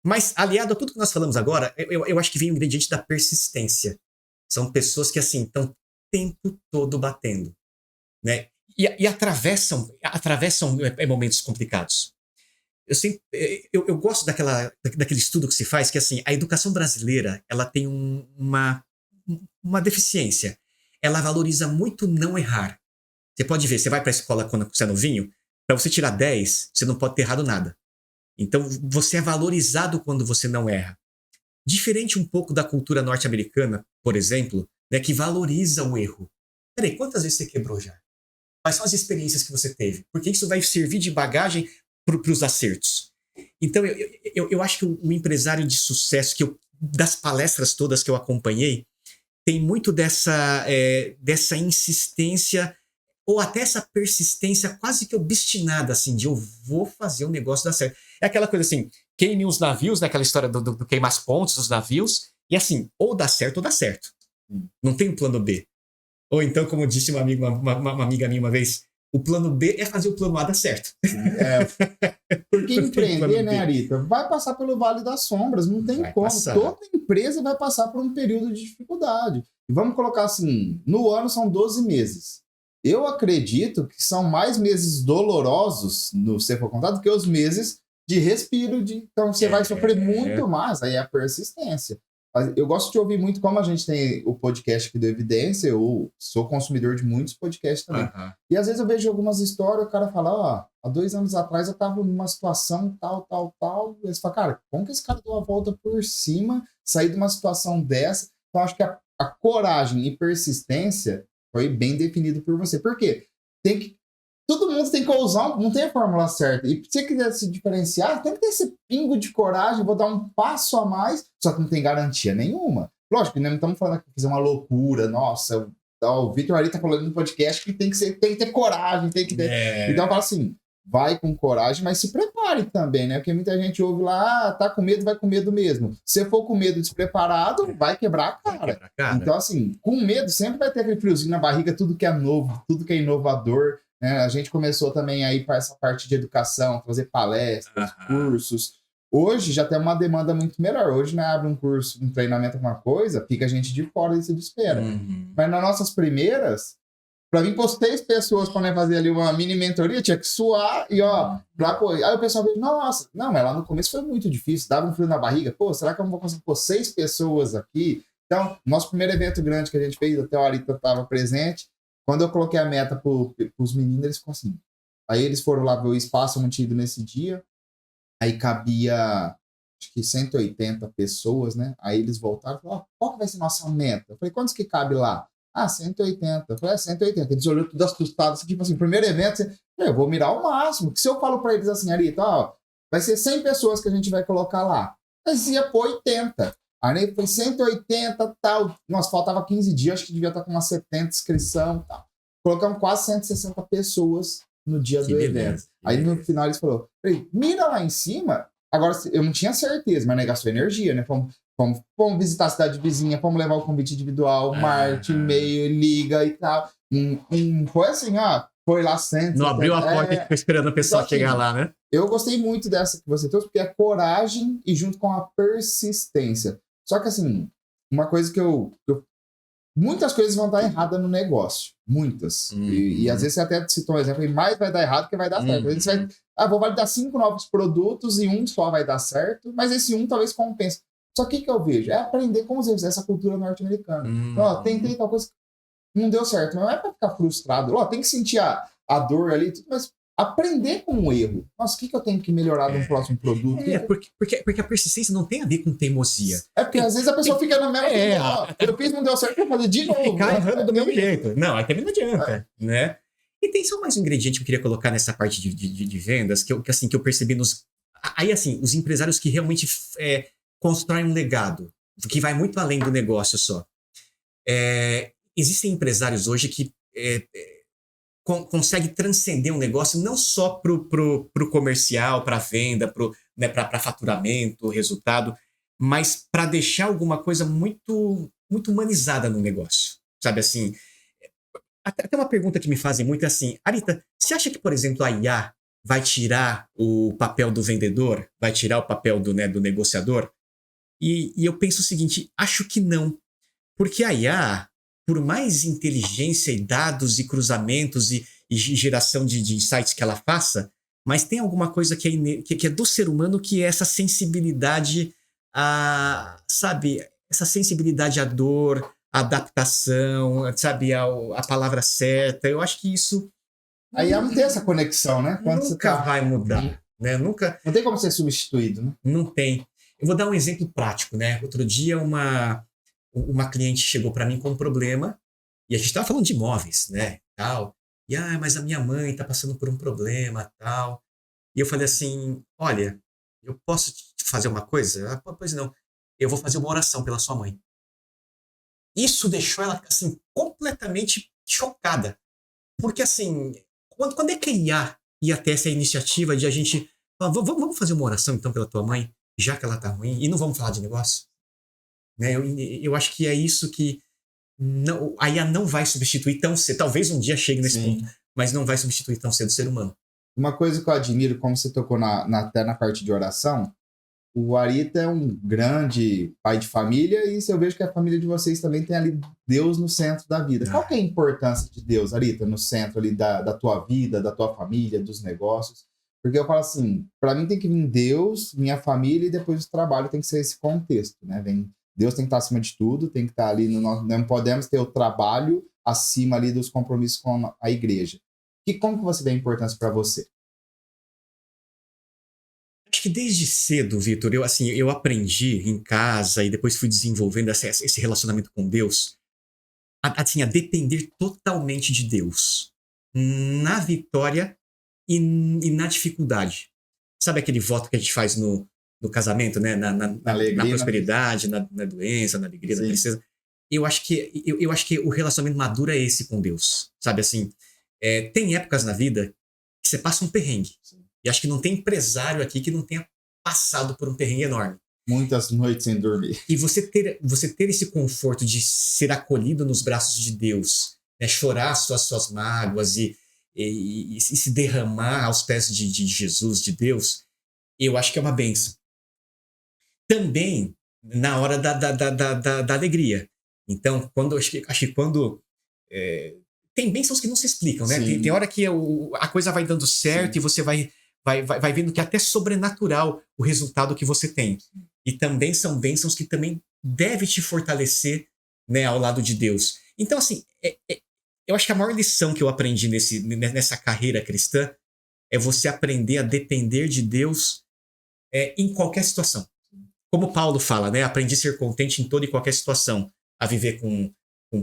Mas, aliado a tudo que nós falamos agora, eu acho que vem o ingrediente da persistência. São pessoas que, assim, estão o tempo todo batendo, né? E atravessam momentos complicados. Eu gosto daquele estudo que se faz, que, assim, a educação brasileira, ela tem uma deficiência. Ela valoriza muito não errar. Você pode ver, você vai para a escola quando você é novinho, para você tirar 10, você não pode ter errado nada. Então, você é valorizado quando você não erra. Diferente um pouco da cultura norte-americana, por exemplo, né, que valoriza o erro. Peraí, quantas vezes você quebrou já? Quais são as experiências que você teve? Porque isso vai servir de bagagem para os acertos. Então, eu acho que o empresário de sucesso, das palestras todas que eu acompanhei, tem muito dessa insistência ou até essa persistência quase que obstinada, assim, de eu vou fazer o negócio dar certo. É aquela coisa assim, queime os navios, né, aquela história do queimar as pontes dos navios, e assim, ou dá certo ou dá certo. Não tem um plano B. Ou então, como disse uma amiga minha uma vez, o plano B é fazer o plano A dar certo. Porque empreender, né, Arita, vai passar pelo Vale das Sombras, não tem como. Passar. Toda empresa vai passar por um período de dificuldade. E vamos colocar assim, no ano são 12 meses. Eu acredito que são mais meses dolorosos, no Se For Contado, do que os meses de respiro. Então você vai sofrer muito mais, aí é a persistência. Eu gosto de ouvir muito, como a gente tem o podcast aqui do Evidência, eu sou consumidor de muitos podcasts também. E às vezes eu vejo algumas histórias, o cara fala, há 2 anos atrás eu tava numa situação tal. E você fala, cara, como que esse cara deu a volta por cima, sair de uma situação dessa? Então acho que a coragem e persistência foi bem definido por você. Por quê? Todo mundo tem que usar, não tem a fórmula certa. E se você quiser se diferenciar, tem que ter esse pingo de coragem, vou dar um passo a mais, só que não tem garantia nenhuma. Lógico, não estamos falando aqui de fazer uma loucura, nossa, o Vitor ali tá falando no podcast que tem que ter coragem, tem que ter... Então eu falo assim, vai com coragem, mas se prepare também, né? Porque muita gente ouve lá, tá com medo, vai com medo mesmo. Se for com medo despreparado, vai quebrar a cara. Então assim, com medo sempre vai ter aquele friozinho na barriga, tudo que é novo, tudo que é inovador. A gente começou também aí para essa parte de educação, fazer palestras, cursos. Hoje já tem uma demanda muito melhor. Hoje, né, abre um curso, um treinamento, alguma coisa, fica a gente de fora disso de espera. Mas nas nossas primeiras, para mim, pôs 3 pessoas para fazer ali uma mini mentoria, tinha que suar e aí o pessoal veio, nossa, não, mas lá no começo foi muito difícil, dava um frio na barriga. Pô, será que eu não vou conseguir pôr 6 pessoas aqui? Então, nosso primeiro evento grande que a gente fez, até o Arita estava presente. Quando eu coloquei a meta para os meninos, eles conseguiram. Aí eles foram lá ver o espaço mantido nesse dia. Aí cabia, acho que 180 pessoas, né? Aí eles voltaram e falaram, qual que vai ser a nossa meta? Eu falei, quantos que cabe lá? 180. Eu falei, 180. Eles olharam tudo assustado, assim, tipo assim, primeiro evento, eu vou mirar o máximo. Que se eu falo para eles assim, Arita, vai ser 100 pessoas que a gente vai colocar lá. Mas ia pôr 80. Aí foi 180 tal. Nossa, faltava 15 dias, acho que devia estar com umas 70 inscrição e tal. Colocamos quase 160 pessoas no dia do evento. Aí no final eles falaram, mira lá em cima. Agora, eu não tinha certeza, mas gastou energia, né? Fomos visitar a cidade vizinha, fomos levar o convite individual, marketing, e-mail, liga e tal. Foi assim, foi lá 100. Não abriu a porta e ficou esperando a pessoa chegar lá, né? Eu gostei muito dessa que você trouxe, porque é coragem e junto com a persistência. Só que, assim, uma coisa que muitas coisas vão dar errada no negócio. Muitas. E às vezes você até citou um exemplo, e mais vai dar errado que vai dar certo. Às vezes você vai, vou validar 5 novos produtos e um só vai dar certo, mas esse um talvez compense. Só que o que eu vejo? É aprender como usar essa cultura norte-americana. Então, tentei tal coisa, não deu certo. Mas não é pra ficar frustrado. Tem que sentir a dor ali, mas aprender com o erro. Nossa, o que eu tenho que melhorar no próximo produto? Porque a persistência não tem a ver com teimosia. Porque às vezes a pessoa fica na mesma... eu fiz, não deu certo, eu vou fazer de novo. Ficar errando do mesmo jeito. Não, aí também não adianta, né? E tem só mais um ingrediente que eu queria colocar nessa parte de vendas, que eu percebi nos... Aí, assim, os empresários que realmente constroem um legado, que vai muito além do negócio só. Existem empresários hoje que... consegue transcender um negócio não só pro comercial, para venda, para faturamento, resultado, mas para deixar alguma coisa muito, muito humanizada no negócio. Sabe assim, até uma pergunta que me fazem muito é assim, Arita, você acha que, por exemplo, a IA vai tirar o papel do vendedor? Vai tirar o papel do negociador? E eu penso o seguinte, acho que não. Porque a IA, por mais inteligência e dados e cruzamentos e geração de insights que ela faça, mas tem alguma coisa que é do ser humano, que é essa sensibilidade sabe, essa sensibilidade à dor, à adaptação, sabe, a palavra certa. Eu acho que isso Aí não tem essa conexão, né? Quando nunca vai mudar, né? Nunca. Não tem como ser substituído, né? Não tem. Eu vou dar um exemplo prático, né? Outro dia uma cliente chegou para mim com um problema e a gente estava falando de imóveis, né? Tal. E mas a minha mãe está passando por um problema, tal. E eu falei assim, olha, eu posso te fazer uma coisa? Pois não. Eu vou fazer uma oração pela sua mãe. Isso deixou ela assim completamente chocada, porque assim, quando é que ia ter essa iniciativa de a gente vamos fazer uma oração então pela tua mãe, já que ela tá ruim, e não vamos falar de negócio? Né? Eu acho que é isso que a IA não vai substituir tão cedo. Talvez um dia chegue nesse ponto, mas não vai substituir tão cedo o ser humano. Uma coisa que eu admiro, como você tocou até na parte de oração, o Arita é um grande pai de família e eu vejo que a família de vocês também tem ali Deus no centro da vida. Qual que é a importância de Deus, Arita, no centro ali da tua vida, da tua família, dos negócios? Porque eu falo assim, para mim tem que vir Deus, minha família e depois o trabalho tem que ser esse contexto, né? Deus tem que estar acima de tudo, tem que estar ali, não podemos ter o trabalho acima ali dos compromissos com a igreja. Como que você vê a importância para você? Acho que desde cedo, Vitor, eu aprendi em casa e depois fui desenvolvendo esse relacionamento com Deus, a depender totalmente de Deus, na vitória e na dificuldade. Sabe aquele voto que a gente faz no casamento, né? Na alegria, na prosperidade, na doença, na alegria, na tristeza. Eu acho que o relacionamento maduro é esse com Deus, sabe assim? Tem épocas na vida que você passa um perrengue. Sim. E acho que não tem empresário aqui que não tenha passado por um perrengue enorme. Muitas noites sem dormir. E você ter esse conforto de ser acolhido nos braços de Deus, né? Chorar suas mágoas e se derramar aos pés de Jesus, de Deus, eu acho que é uma bênção. Também na hora da alegria. Então, acho que quando tem bênçãos que não se explicam, né? Tem hora que a coisa vai dando certo. Sim. E você vai vendo que é até sobrenatural o resultado que você tem. E também são bênçãos que também devem te fortalecer, né, ao lado de Deus. Então, assim, eu acho que a maior lição que eu aprendi nessa carreira cristã é você aprender a depender de Deus em qualquer situação. Como Paulo fala, né? Aprendi a ser contente em toda e qualquer situação. A viver com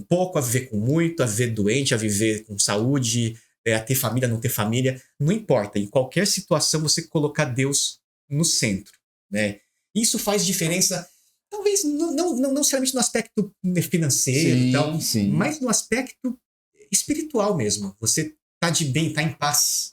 pouco, a viver com muito, a viver doente, a viver com saúde, a ter família, não ter família. Não importa. Em qualquer situação, você colocar Deus no centro, né? Isso faz diferença, talvez não necessariamente no aspecto financeiro, e tal, mas no aspecto espiritual mesmo. Você tá de bem, tá em paz.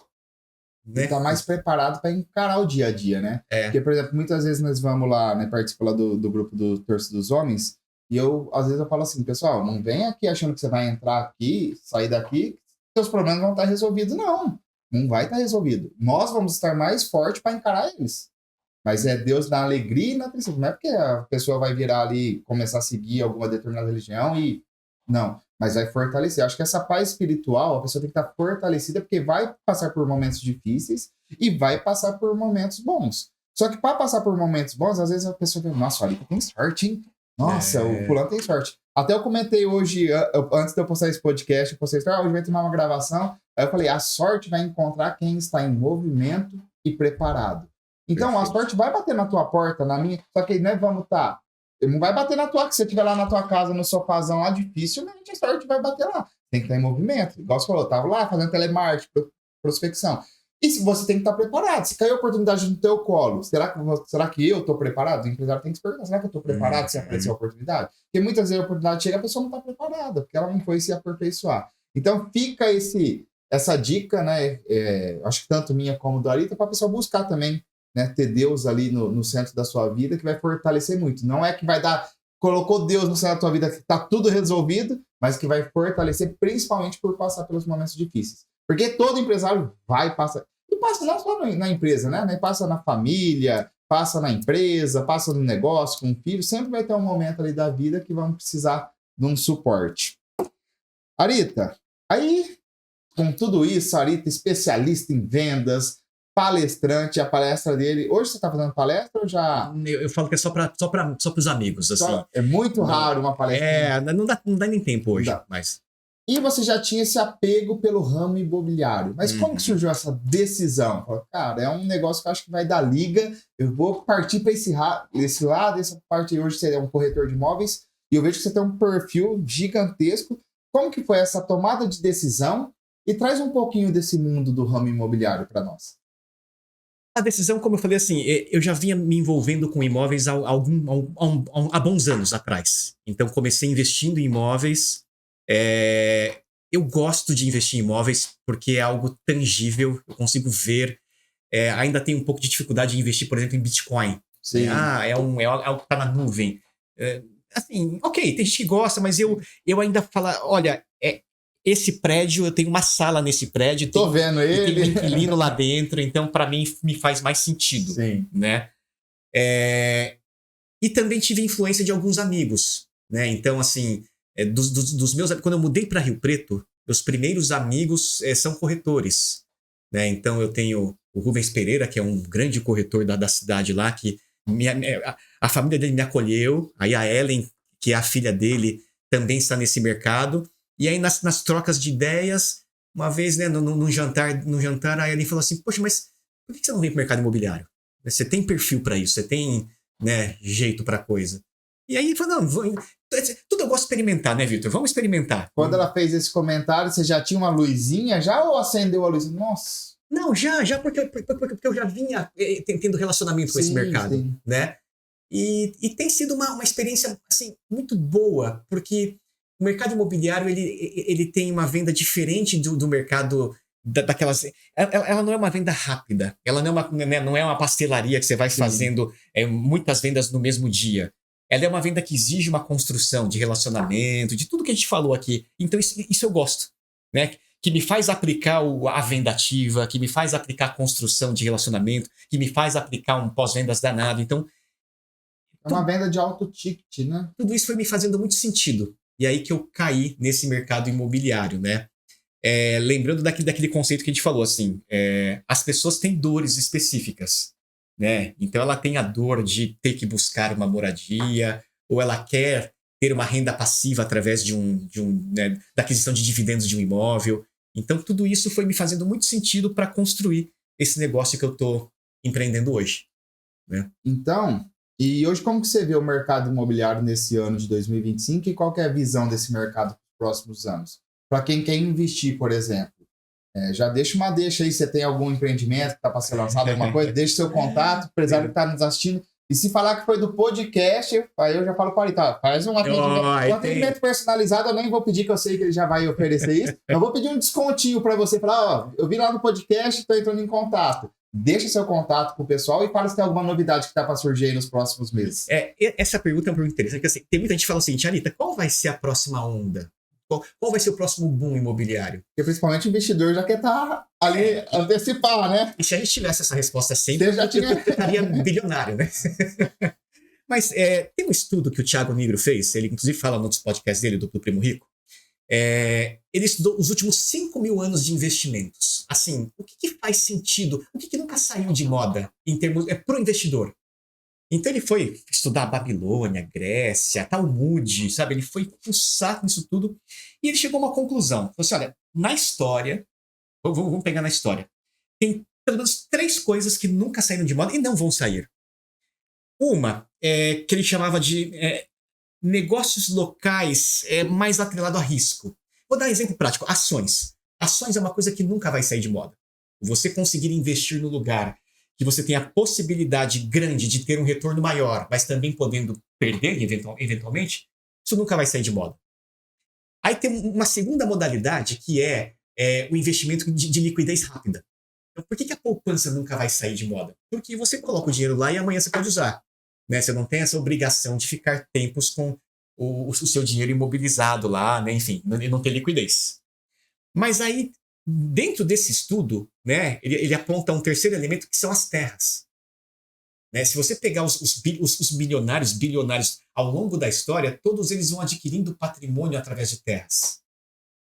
Né? Tá mais preparado para encarar o dia a dia, né? Porque, por exemplo, muitas vezes nós vamos lá, né, participar lá do grupo do Torce dos Homens, e às vezes eu falo assim, pessoal, não vem aqui achando que você vai entrar aqui, sair daqui, seus problemas vão estar resolvidos. Não vai estar resolvido. Nós vamos estar mais fortes para encarar eles. Mas é Deus na alegria e na tristeza. Não é porque a pessoa vai virar ali, começar a seguir alguma determinada religião e... Não, mas vai fortalecer. Acho que essa paz espiritual, a pessoa tem que estar fortalecida porque vai passar por momentos difíceis e vai passar por momentos bons. Só que para passar por momentos bons, às vezes a pessoa fala, nossa, o Arita tem sorte, hein? Nossa, o fulano tem sorte. Até eu comentei hoje, antes de eu postar esse podcast, eu postei, hoje vai ter uma gravação. Aí eu falei, a sorte vai encontrar quem está em movimento e preparado. Então, perfeito. A sorte vai bater na tua porta, na minha, só que nós vamos estar... Não vai bater na tua, que você estiver lá na tua casa, no sofazão lá, dificilmente a sorte vai bater lá. Tem que estar em movimento. Igual você falou, eu tava lá fazendo telemarketing, prospecção. E se você tem que estar preparado. Se cair a oportunidade no teu colo, será que eu estou preparado? O empresário tem que se perguntar, será que eu estou preparado se aparecer a oportunidade? Porque muitas vezes a oportunidade chega, a pessoa não está preparada, porque ela não foi se aperfeiçoar. Então fica essa dica, né? Acho que tanto minha como do Arita, para a pessoa buscar também, né, ter Deus ali no centro da sua vida, que vai fortalecer muito. Não é que vai dar colocou Deus no céu da tua vida, que tá tudo resolvido, mas que vai fortalecer principalmente por passar pelos momentos difíceis. Porque todo empresário vai passar. E passa não só na empresa, né? Passa na família, passa na empresa, passa no negócio, com o filho. Sempre vai ter um momento ali da vida que vamos precisar de um suporte. Arita, aí, com tudo isso, Arita, especialista em vendas, palestrante, a palestra dele. Hoje você está fazendo palestra ou já. Eu falo que é só para os amigos, assim. É muito raro uma palestra. Não dá nem tempo hoje, mas. E você já tinha esse apego pelo ramo imobiliário. Mas como que surgiu essa decisão? Cara, é um negócio que eu acho que vai dar liga. Eu vou partir para esse lado. Essa parte hoje você é um corretor de imóveis. E eu vejo que você tem um perfil gigantesco. Como que foi essa tomada de decisão? E traz um pouquinho desse mundo do ramo imobiliário para nós. A decisão, como eu falei assim, eu já vinha me envolvendo com imóveis há bons anos atrás. Então comecei investindo em imóveis. Eu gosto de investir em imóveis porque é algo tangível, eu consigo ver. Ainda tenho um pouco de dificuldade de investir, por exemplo, em Bitcoin. Sim. É algo que está na nuvem. Assim, ok, tem gente que gosta, mas eu ainda falo, olha, esse prédio, eu tenho uma sala nesse prédio. Tô vendo ele. Tem um inquilino lá dentro, então para mim me faz mais sentido. Sim. Né? E também tive influência de alguns amigos, né? Então, assim, dos meus, quando eu mudei para Rio Preto, meus primeiros amigos são corretores, né? Então eu tenho o Rubens Pereira, que é um grande corretor da cidade lá, que a família dele me acolheu. Aí a Ellen, que é a filha dele, também está nesse mercado. E aí nas trocas de ideias, uma vez, né, num jantar, a Ellen falou assim: poxa, mas por que você não vem para o mercado imobiliário? Você tem perfil para isso, você tem, né, jeito para coisa. E aí falou: não, tudo eu gosto de experimentar, né, Vitor? Vamos experimentar. Quando ela fez esse comentário, você já tinha uma luzinha já ou acendeu a luz? Nossa. Não, já porque eu já vinha tendo relacionamento com esse mercado, sim. Né? E tem sido uma experiência assim, muito boa, porque o mercado imobiliário ele tem uma venda diferente do mercado daquelas. Ela não é uma venda rápida, ela não é uma pastelaria que você vai fazendo muitas vendas no mesmo dia. Ela é uma venda que exige uma construção de relacionamento, de tudo que a gente falou aqui. Então isso eu gosto, né? Que me faz aplicar a venda ativa, que me faz aplicar a construção de relacionamento, que me faz aplicar um pós-vendas danado. Então, é uma venda de alto ticket, né? Tudo isso foi me fazendo muito sentido. E aí que eu caí nesse mercado imobiliário, né? Lembrando daquele conceito que a gente falou, assim, as pessoas têm dores específicas, né? Então ela tem a dor de ter que buscar uma moradia, ou ela quer ter uma renda passiva através né, da aquisição de dividendos de um imóvel. Então, tudo isso foi me fazendo muito sentido para construir esse negócio que eu estou empreendendo hoje. Né? Então, e hoje como que você vê o mercado imobiliário nesse ano de 2025 e qual que é a visão desse mercado para os próximos anos? Para quem quer investir, por exemplo, já deixa aí, você tem algum empreendimento que está para ser lançado, alguma coisa, deixa seu contato, empresário que está nos assistindo. E se falar que foi do podcast, aí eu já falo para ele, tá, faz um atendimento personalizado, eu nem vou pedir, que eu sei que ele já vai oferecer isso. Eu vou pedir um descontinho para você, falar, eu vi lá no podcast, estou entrando em contato. Deixa seu contato com o pessoal e fala se tem alguma novidade que está para surgir aí nos próximos meses. Essa pergunta é uma pergunta interessante, porque assim, tem muita gente que fala assim, Anita, qual vai ser a próxima onda? Qual vai ser o próximo boom imobiliário? Porque principalmente o investidor já quer estar ali, antecipar, né? E se a gente tivesse essa resposta sempre, eu estaria bilionário, né? Mas tem um estudo que o Thiago Nigro fez, ele inclusive fala nos podcasts dele, do Primo Rico. Ele estudou os últimos 5.000 anos de investimentos. Assim, o que faz sentido? O que nunca saiu de moda em termos para o investidor? Então ele foi estudar Babilônia, Grécia, Talmud, sabe? Ele foi pulsar nisso tudo e ele chegou a uma conclusão. Falou assim, olha, na história, vamos pegar na história, tem pelo menos 3 coisas que nunca saíram de moda e não vão sair. Uma, que ele chamava de negócios locais mais atrelado a risco. Vou dar um exemplo prático, ações. Ações é uma coisa que nunca vai sair de moda. Você conseguir investir no lugar que você tem a possibilidade grande de ter um retorno maior, mas também podendo perder eventualmente, isso nunca vai sair de moda. Aí tem uma segunda modalidade que é o investimento de liquidez rápida. Então, por que a poupança nunca vai sair de moda? Porque você coloca o dinheiro lá e amanhã você pode usar. né? Você não tem essa obrigação de ficar tempos com o seu dinheiro imobilizado lá, né? Enfim, não ter liquidez. Mas aí, dentro desse estudo, né, ele aponta um terceiro elemento que são as terras. Né? Se você pegar os milionários, bilionários ao longo da história, todos eles vão adquirindo patrimônio através de terras.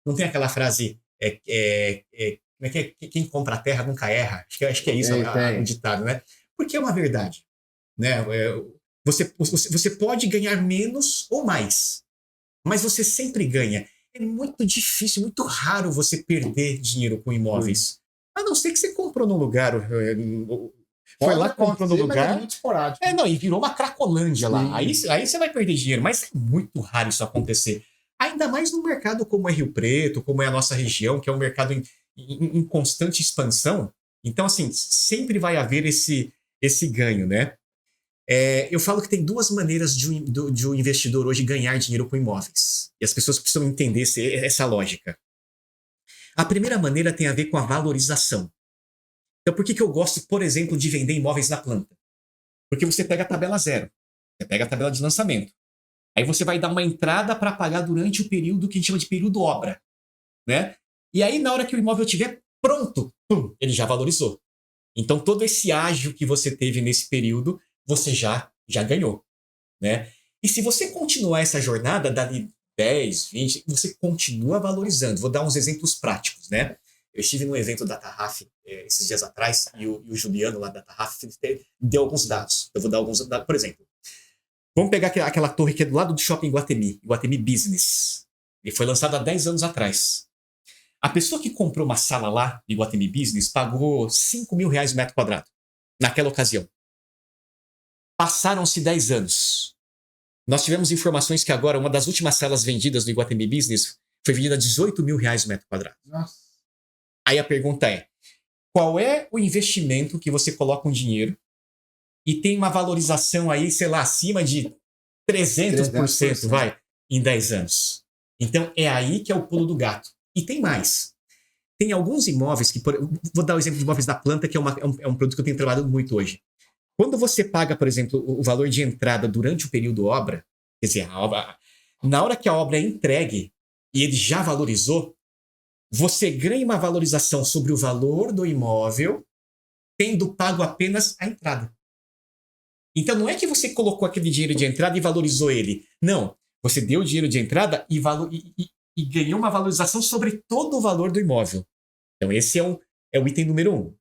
Não tem aquela frase, como é que é? Quem compra a terra nunca erra? Acho que é isso o ditado, né? Porque é uma verdade. Né? Você pode ganhar menos ou mais, mas você sempre ganha. É muito difícil, muito raro você perder dinheiro com imóveis. A não ser que você comprou no lugar... Foi lá, comprou no lugar. É muito esporádico. E virou uma cracolândia lá. Aí você vai perder dinheiro, mas é muito raro isso acontecer. Ainda mais num mercado como é Rio Preto, como é a nossa região, que é um mercado em constante expansão. Então, assim, sempre vai haver esse ganho, né? Eu falo que tem duas maneiras de um investidor hoje ganhar dinheiro com imóveis. E as pessoas precisam entender essa lógica. A primeira maneira tem a ver com a valorização. Então, por que eu gosto, por exemplo, de vender imóveis na planta? Porque você pega a tabela zero, você pega a tabela de lançamento. Aí você vai dar uma entrada para pagar durante o período que a gente chama de período obra. Né? E aí, na hora que o imóvel estiver pronto, ele já valorizou. Então, todo esse ágio que você teve nesse período, você já ganhou. Né? E se você continuar essa jornada, dali 10, 20, você continua valorizando. Vou dar uns exemplos práticos, né? Eu estive num evento da Tarraf esses dias atrás e o Juliano lá da Tarraf deu alguns dados. Eu vou dar alguns dados. Por exemplo, vamos pegar aquela torre que é do lado do shopping Iguatemi Business. Ele foi lançado há 10 anos atrás. A pessoa que comprou uma sala lá, Iguatemi Business, pagou R$5.000 o metro quadrado naquela ocasião. Passaram-se 10 anos. Nós tivemos informações que agora uma das últimas salas vendidas no Iguatemi Business foi vendida a R$18.000 o metro quadrado. Nossa. Aí a pergunta é, qual é o investimento que você coloca um dinheiro e tem uma valorização aí, sei lá, acima de 300%, vai, em 10 anos? Então, é aí que é o pulo do gato. E tem mais. Tem alguns imóveis que... Vou dar o exemplo de imóveis da planta, que é um produto que eu tenho trabalhado muito hoje. Quando você paga, por exemplo, o valor de entrada durante o período obra, quer dizer, na hora que a obra é entregue e ele já valorizou, você ganha uma valorização sobre o valor do imóvel, tendo pago apenas a entrada. Então, não é que você colocou aquele dinheiro de entrada e valorizou ele. Não. Você deu o dinheiro de entrada e ganhou uma valorização sobre todo o valor do imóvel. Então, esse é o item número 1.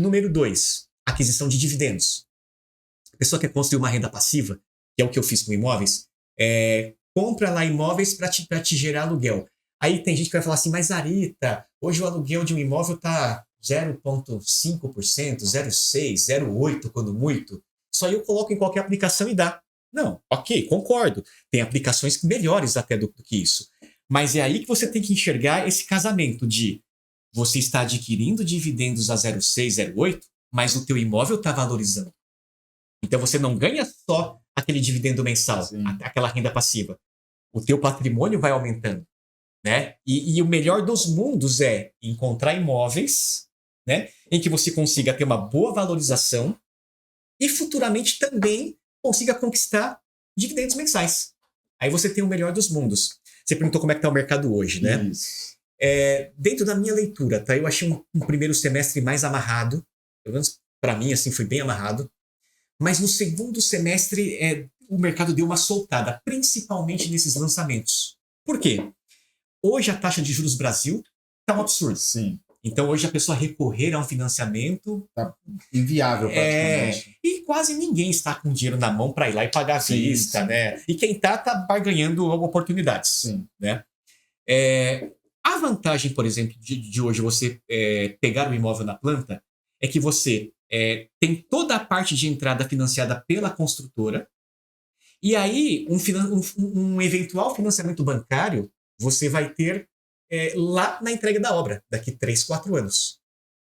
Número 2, aquisição de dividendos. A pessoa quer construir uma renda passiva, que é o que eu fiz com imóveis, compra lá imóveis para te gerar aluguel. Aí tem gente que vai falar assim, mas Arita, hoje o aluguel de um imóvel está 0,5%, 0,6%, 0,8% quando muito. Só eu coloco em qualquer aplicação e dá. Não, ok, concordo. Tem aplicações melhores até do que isso. Mas é aí que você tem que enxergar esse casamento de você está adquirindo dividendos a 0,6%, 0,8%, mas o teu imóvel está valorizando. Então você não ganha só aquele dividendo mensal, aquela renda passiva. O teu patrimônio vai aumentando. Né? E o melhor dos mundos é encontrar imóveis, né, em que você consiga ter uma boa valorização e futuramente também consiga conquistar dividendos mensais. Aí você tem o melhor dos mundos. Você perguntou como é que está o mercado hoje, né? Isso. Dentro da minha leitura, tá? Eu achei um primeiro semestre mais amarrado, pelo menos para mim assim foi bem amarrado, mas no segundo semestre o mercado deu uma soltada, principalmente nesses lançamentos. Por quê? Hoje a taxa de juros Brasil está um absurdo. Sim. Então hoje a pessoa recorrer a um financiamento... Tá inviável praticamente. E quase ninguém está com dinheiro na mão para ir lá e pagar à vista, né? E quem está barganhando oportunidades. Sim. Né? A vantagem, por exemplo, de hoje você pegar o imóvel na planta é que você tem toda a parte de entrada financiada pela construtora e aí um eventual financiamento bancário você vai ter lá na entrega da obra, daqui 3, 4 anos.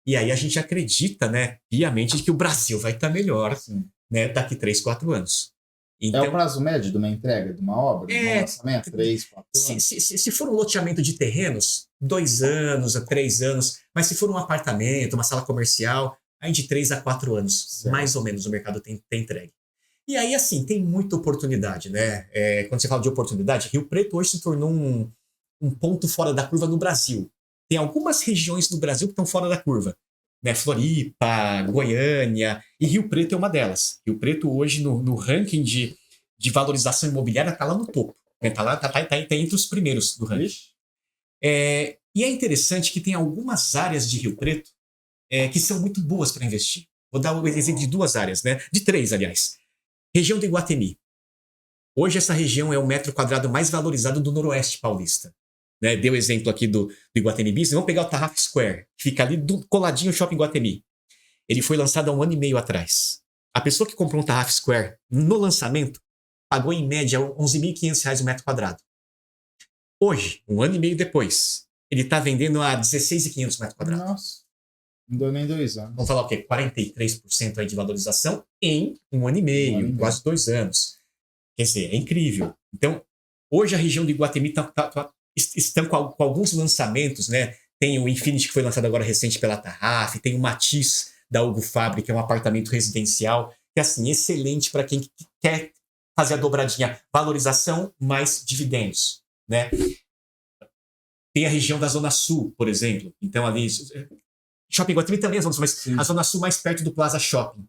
E aí a gente acredita, né, piamente, que o Brasil vai estar melhor, né, daqui 3, 4 anos. Então, é o prazo médio de uma entrega, de uma obra, de um lançamento? 3, 4 anos? Se for um loteamento de terrenos, 2 anos a 3 anos. Mas se for um apartamento, uma sala comercial, aí de 3 a 4 anos, mais ou menos, o mercado tem entregue. E aí, assim, tem muita oportunidade, né? Quando você fala de oportunidade, Rio Preto hoje se tornou um ponto fora da curva no Brasil. Tem algumas regiões do Brasil que estão fora da curva, né? Floripa, Goiânia, e Rio Preto é uma delas. Rio Preto hoje, no ranking de valorização imobiliária, está lá no topo. Né? Tá entre os primeiros do ranking. E é interessante que tem algumas áreas de Rio Preto que são muito boas para investir. Vou dar um exemplo de 2 áreas, né? De 3, aliás. Região do Iguatemi. Hoje essa região é o metro quadrado mais valorizado do Noroeste paulista. Né? Deu exemplo aqui do Iguatemi Business. Vamos pegar o Tarraf Square, que fica ali coladinho ao Shopping Iguatemi. Ele foi lançado há 1 ano e meio atrás. A pessoa que comprou um Tarraf Square no lançamento pagou em média R$ 11.500 o metro quadrado. Hoje, 1 ano e meio depois, ele está vendendo a R$ 16.500 o metro quadrado. Nossa, não deu nem 2 anos. Vamos falar o quê? 43% aí de valorização em 1 ano e meio, quase 2 anos. Quer dizer, é incrível. Então, hoje a região do Iguatemi estão com alguns lançamentos, né? Tem o Infinity, que foi lançado agora recente pela Tarraf, tem o Matiz da Hugo Fabri, que é um apartamento residencial, que é assim, excelente para quem quer fazer a dobradinha valorização mais dividendos, né? Tem a região da Zona Sul, por exemplo. Então, ali, Shopping Iguatemi também é a Zona Sul, mas sim, a Zona Sul mais perto do Plaza Shopping.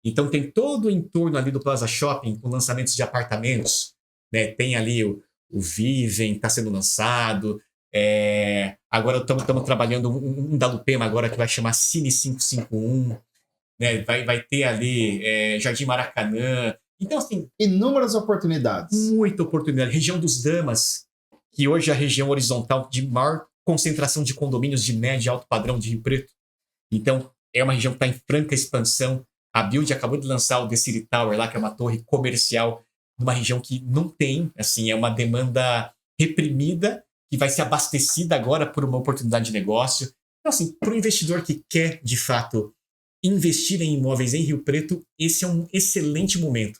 Então, tem todo o entorno ali do Plaza Shopping com lançamentos de apartamentos, né? Tem ali o Vivem, está sendo lançado. Agora estamos trabalhando um da Lupema agora que vai chamar Cine 551. Né? Vai ter ali Jardim Maracanã. Então, assim... inúmeras oportunidades. Muita oportunidade. Região dos Damas, que hoje é a região horizontal de maior concentração de condomínios de médio e alto padrão de Rio Preto. Então, é uma região que está em franca expansão. A Build acabou de lançar o The City Tower lá, que é uma torre comercial numa região que não tem, assim, é uma demanda reprimida que vai ser abastecida agora por uma oportunidade de negócio. Então, assim, para o investidor que quer, de fato, investir em imóveis em Rio Preto, esse é um excelente momento.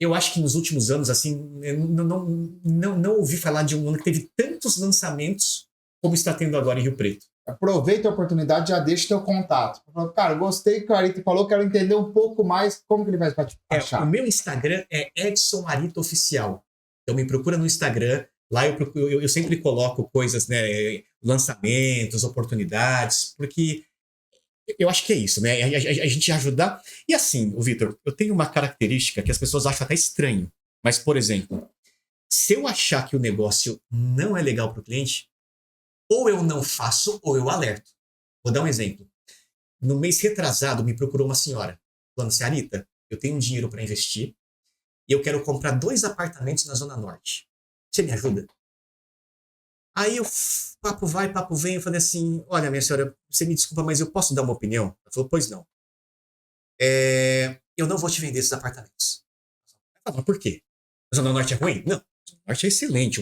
Eu acho que nos últimos anos, assim, não ouvi falar de um ano que teve tantos lançamentos como está tendo agora em Rio Preto. Aproveita a oportunidade, já deixa teu contato. Cara, gostei que o Arita falou, quero entender um pouco mais como que ele vai te achar. O meu Instagram é Edson Arita Oficial. Então me procura no Instagram. Lá eu sempre coloco coisas, né, lançamentos, oportunidades, porque eu acho que é isso, né? A gente ajudar. E assim, o Vitor, eu tenho uma característica que as pessoas acham até estranho. Mas, por exemplo, se eu achar que o negócio não é legal para o cliente, ou eu não faço, ou eu alerto. Vou dar um exemplo. No mês retrasado, me procurou uma senhora, falando assim, Arita, eu tenho um dinheiro para investir e eu quero comprar 2 apartamentos na Zona Norte. Você me ajuda? Aí papo vai, papo vem, eu falei assim, olha, minha senhora, você me desculpa, mas eu posso dar uma opinião? Ela falou, pois não. Eu não vou te vender esses apartamentos. Eu falei, mas por quê? A Zona Norte é ruim? Não, a Zona Norte é excelente,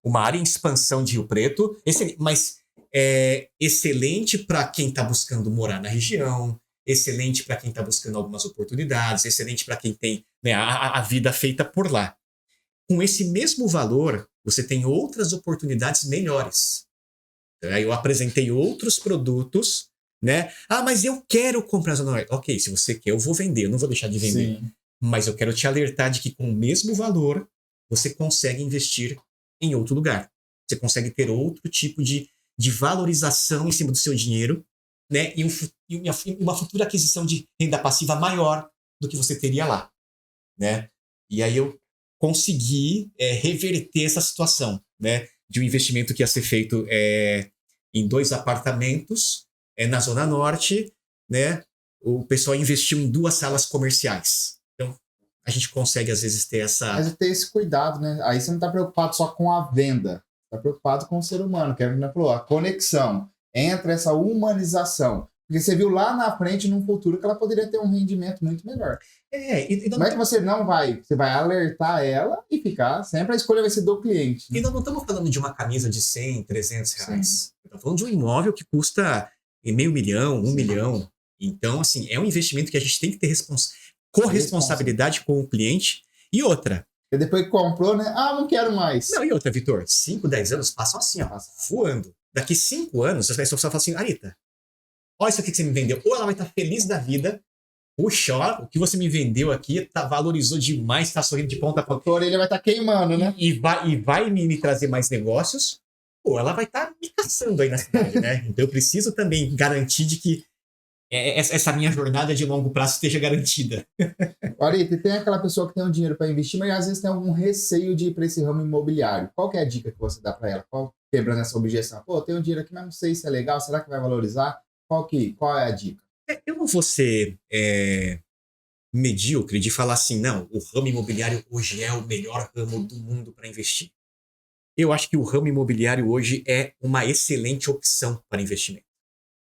uma área em expansão de Rio Preto, mas excelente para quem está buscando morar na região, excelente para quem está buscando algumas oportunidades, excelente para quem tem, né, a vida feita por lá. Com esse mesmo valor, você tem outras oportunidades melhores. Aí eu apresentei outros produtos, né? Ah, mas eu quero comprar a Zona Norte. Ok, se você quer, eu vou vender, eu não vou deixar de vender. Sim. Mas eu quero te alertar de que com o mesmo valor, você consegue investir em outro lugar. Você consegue ter outro tipo de valorização em cima do seu dinheiro, né? E uma futura aquisição de renda passiva maior do que você teria lá, né? E aí eu consegui reverter essa situação, né? De um investimento que ia ser feito em 2 apartamentos na Zona Norte, né? O pessoal investiu em 2 salas comerciais. Então, a gente consegue, às vezes, ter essa... Mas ter esse cuidado, né? Aí você não está preocupado só com a venda. Está preocupado com o ser humano, que a falou, a conexão entre essa humanização. Porque você viu lá na frente, num futuro, que ela poderia ter um rendimento muito melhor. Não é que você não vai... Você vai alertar ela e ficar... Sempre a escolha vai ser do cliente. Né? E nós não estamos falando de uma camisa de 100, 300 reais. Estamos falando de um imóvel que custa $500 mil, 1 milhão. Então, assim, é um investimento que a gente tem que ter corresponsabilidade com o cliente. E outra... E depois que comprou, né? Ah, não quero mais. Não, e outra, Vitor, 5, 10 anos passam assim, ó, voando. Daqui 5 anos, as pessoas falam assim, Arita, olha isso aqui que você me vendeu. Ou ela vai estar feliz da vida Puxa, ó, o que você me vendeu aqui valorizou demais, tá sorrindo de ponta a ponta. A orelha vai estar queimando, né? E vai me trazer mais negócios, pô, ela vai estar me caçando aí na cidade, né? Então eu preciso também garantir de que essa minha jornada de longo prazo esteja garantida. Arita, e tem aquela pessoa que tem um dinheiro para investir, mas às vezes tem algum receio de ir para esse ramo imobiliário. Qual que é a dica que você dá para ela? Quebrando essa objeção? Pô, eu tenho um dinheiro aqui, mas não sei se é legal, será que vai valorizar? Qual é a dica? Eu não vou ser medíocre de falar assim, não, o ramo imobiliário hoje é o melhor ramo do mundo para investir. Eu acho que o ramo imobiliário hoje é uma excelente opção para investimento.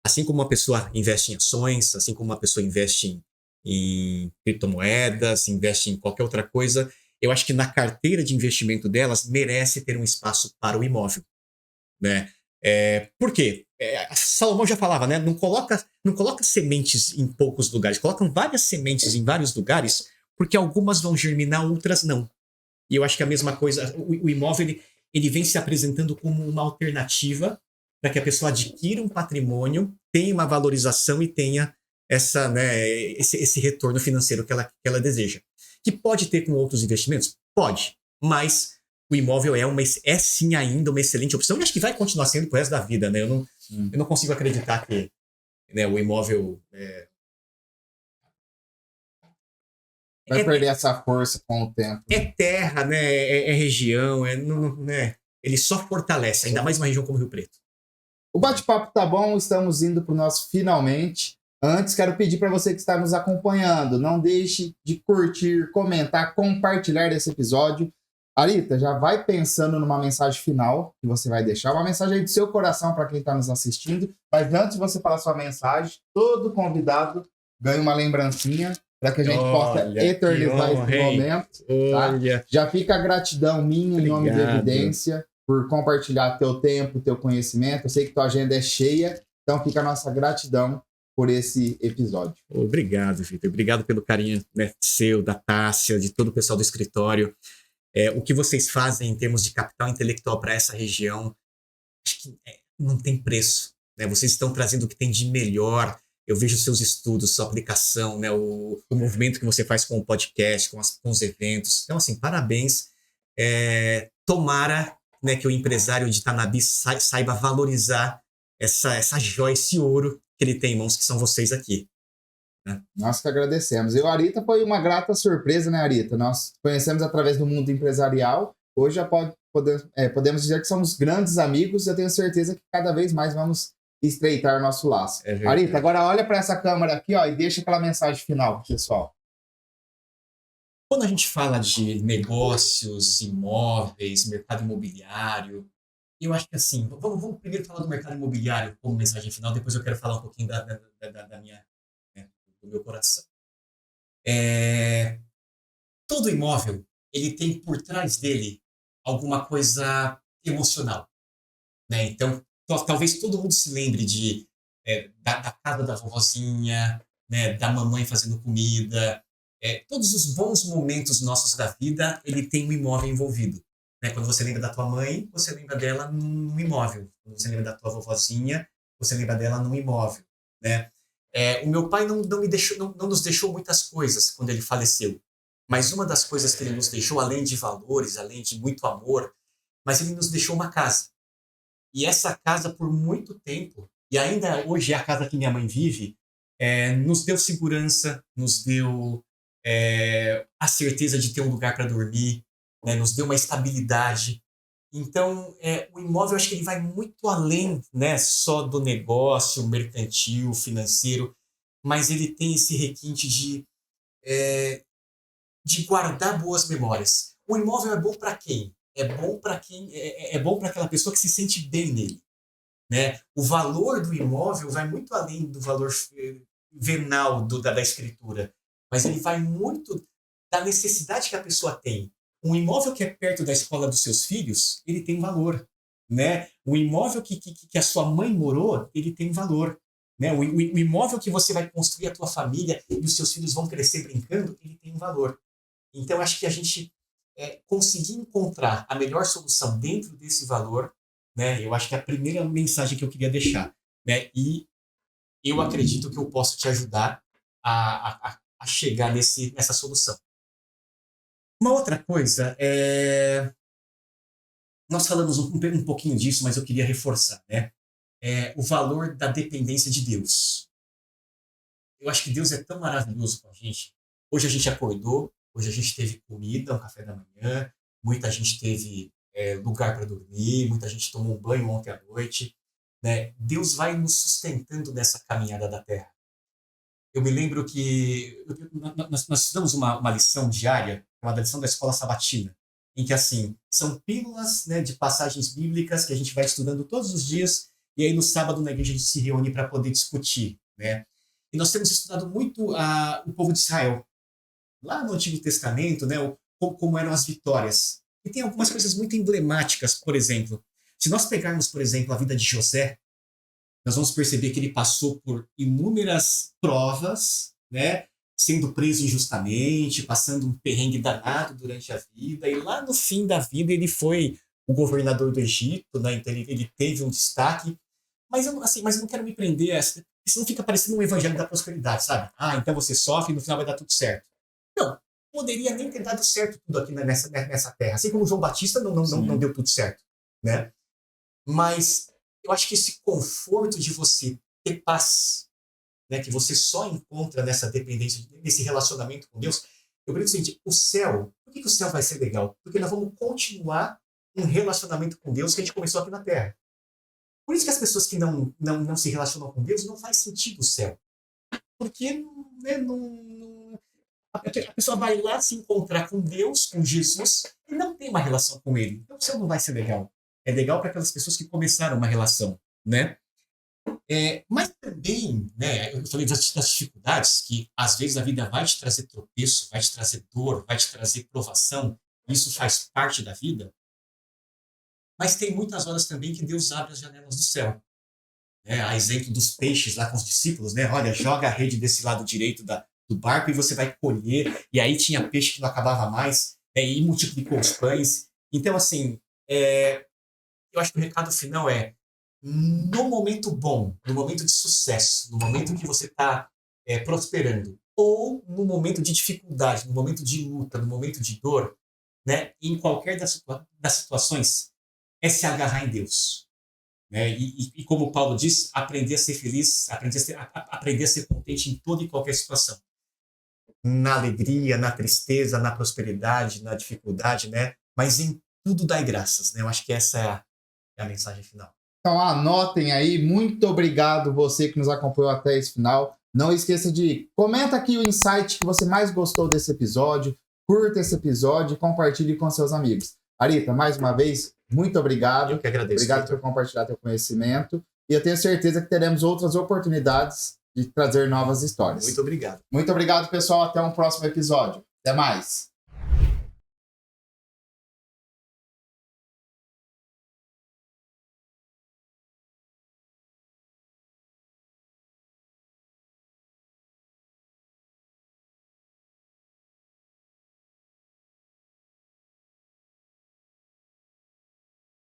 Assim como uma pessoa investe em ações, assim como uma pessoa investe em criptomoedas, investe em qualquer outra coisa, eu acho que na carteira de investimento delas merece ter um espaço para o imóvel, né? Por quê? Salomão já falava, né? Não coloca sementes em poucos lugares, colocam várias sementes em vários lugares, porque algumas vão germinar, outras não. E eu acho que a mesma coisa, o imóvel ele vem se apresentando como uma alternativa para que a pessoa adquira um patrimônio, tenha uma valorização e tenha esse retorno financeiro que ela deseja. Que pode ter com outros investimentos? Pode, mas o imóvel é sim ainda uma excelente opção e acho que vai continuar sendo pro resto da vida, né? Eu não consigo acreditar que, né, o imóvel Vai perder essa força com o tempo. é terra, né? É região, né? Ele só fortalece, ainda mais uma região como Rio Preto. O bate-papo tá bom, estamos indo para o nosso finalmente. Antes, quero pedir para você que está nos acompanhando, não deixe de curtir, comentar, compartilhar esse episódio. Arita, já vai pensando numa mensagem final que você vai deixar, uma mensagem aí do seu coração para quem está nos assistindo. Mas antes de você falar sua mensagem, todo convidado ganha uma lembrancinha para que a gente possa eternizar esse momento. Tá? Já fica a gratidão minha em nome de Evidência por compartilhar teu tempo, teu conhecimento. Eu sei que tua agenda é cheia, então fica a nossa gratidão por esse episódio. Obrigado, Vitor. Obrigado pelo carinho, né, seu, da Tássia, de todo o pessoal do escritório. O que vocês fazem em termos de capital intelectual para essa região, acho que não tem preço, né? Vocês estão trazendo o que tem de melhor. Eu vejo seus estudos, sua aplicação, né, o movimento que você faz com o podcast, com os eventos. Então, assim, parabéns. Tomara, né, que o empresário de Tanabi saiba valorizar essa joia, esse ouro que ele tem em mãos, que são vocês aqui. Né? Nós que agradecemos. E o Arita foi uma grata surpresa, né, Arita? Nós conhecemos através do mundo empresarial. Hoje já podemos dizer que somos grandes amigos. Eu tenho certeza que cada vez mais vamos estreitar nosso laço. Arita, agora olha para essa câmera aqui, ó, e deixa aquela mensagem final, pessoal. Quando a gente fala de negócios, imóveis, mercado imobiliário, eu acho que assim, vamos primeiro falar do mercado imobiliário como mensagem final, depois eu quero falar um pouquinho da minha, né, do meu coração. Todo imóvel, ele tem por trás dele alguma coisa emocional, né? Então, talvez todo mundo se lembre da casa da vovozinha, né, da mamãe fazendo comida. Todos os bons momentos nossos da vida, ele tem um imóvel envolvido. Né? Quando você lembra da tua mãe, você lembra dela num imóvel. Quando você lembra da tua vovozinha, você lembra dela num imóvel. Né? O meu pai não nos deixou muitas coisas quando ele faleceu. Mas uma das coisas que ele nos deixou, além de valores, além de muito amor, mas ele nos deixou uma casa. E essa casa, por muito tempo, e ainda hoje é a casa que minha mãe vive, nos deu segurança, nos deu a certeza de ter um lugar para dormir, né, nos deu uma estabilidade. Então, o imóvel, acho que ele vai muito além, né, só do negócio mercantil, financeiro, mas ele tem esse requinte de guardar boas memórias. O imóvel é bom para quem? É bom para aquela pessoa que se sente bem nele. Né? O valor do imóvel vai muito além do valor venal da escritura, mas ele vai muito da necessidade que a pessoa tem. Um imóvel que é perto da escola dos seus filhos, ele tem valor. Né? O imóvel que a sua mãe morou, ele tem valor. Né? O imóvel que você vai construir a tua família e os seus filhos vão crescer brincando, ele tem valor. Então, acho que a gente conseguir encontrar a melhor solução dentro desse valor, né? Eu acho que é a primeira mensagem que eu queria deixar. Né? E eu acredito que eu posso te ajudar a chegar nessa solução. Uma outra coisa nós falamos um pouquinho disso, mas eu queria reforçar, né? O valor da dependência de Deus. Eu acho que Deus é tão maravilhoso com a gente. Hoje a gente acordou, hoje a gente teve comida, um café da manhã, muita gente teve lugar para dormir, muita gente tomou um banho ontem à noite, né? Deus vai nos sustentando nessa caminhada da Terra. Eu me lembro que nós estudamos uma lição diária, uma lição da escola sabatina, em que, assim, são pílulas, né, de passagens bíblicas que a gente vai estudando todos os dias, e aí no sábado na igreja a gente se reúne para poder discutir, né? E nós temos estudado muito o povo de Israel, lá no Antigo Testamento, né, como eram as vitórias. E tem algumas coisas muito emblemáticas, por exemplo, se nós pegarmos, por exemplo, a vida de José, nós vamos perceber que ele passou por inúmeras provas, né, sendo preso injustamente, passando um perrengue danado durante a vida, e lá no fim da vida ele foi o governador do Egito, né, então ele teve um destaque, mas eu não quero me prender a essa, senão fica parecendo um evangelho da prosperidade, sabe? Então você sofre e no final vai dar tudo certo. Não, poderia nem ter dado certo tudo aqui nessa terra, assim como João Batista não deu tudo certo, né? Mas eu acho que esse conforto de você ter paz, né, que você só encontra nessa dependência, nesse relacionamento com Deus, eu brinco o seguinte, o céu, por que o céu vai ser legal? Porque nós vamos continuar um relacionamento com Deus que a gente começou aqui na Terra. Por isso que as pessoas que não se relacionam com Deus, não faz sentido o céu. Porque, né, a pessoa vai lá se encontrar com Deus, com Jesus, e não tem uma relação com Ele. Então o céu não vai ser legal. É legal para aquelas pessoas que começaram uma relação, né? Mas também, né, eu falei das dificuldades, que às vezes a vida vai te trazer tropeço, vai te trazer dor, vai te trazer provação, isso faz parte da vida. Mas tem muitas horas também que Deus abre as janelas do céu. A exemplo dos peixes lá com os discípulos, né? Olha, joga a rede desse lado direito do barco e você vai colher. E aí tinha peixe que não acabava mais, e multiplicou os pães. Então, assim, eu acho que o recado final no momento bom, no momento de sucesso, no momento que você está prosperando, ou no momento de dificuldade, no momento de luta, no momento de dor, né? Em qualquer das situações, se agarrar em Deus. Né? E como Paulo diz, aprender a ser feliz, aprender a ser contente em toda e qualquer situação. Na alegria, na tristeza, na prosperidade, na dificuldade, né? Mas em tudo dai graças. Né? Eu acho que essa é a mensagem final. Então anotem aí, muito obrigado você que nos acompanhou até esse final. Não esqueça de comenta aqui o insight que você mais gostou desse episódio, curta esse episódio e compartilhe com seus amigos. Arita, mais uma vez, muito obrigado. Eu que agradeço. Obrigado por compartilhar teu conhecimento. E eu tenho certeza que teremos outras oportunidades de trazer novas histórias. Muito obrigado. Muito obrigado, pessoal. Até um próximo episódio. Até mais.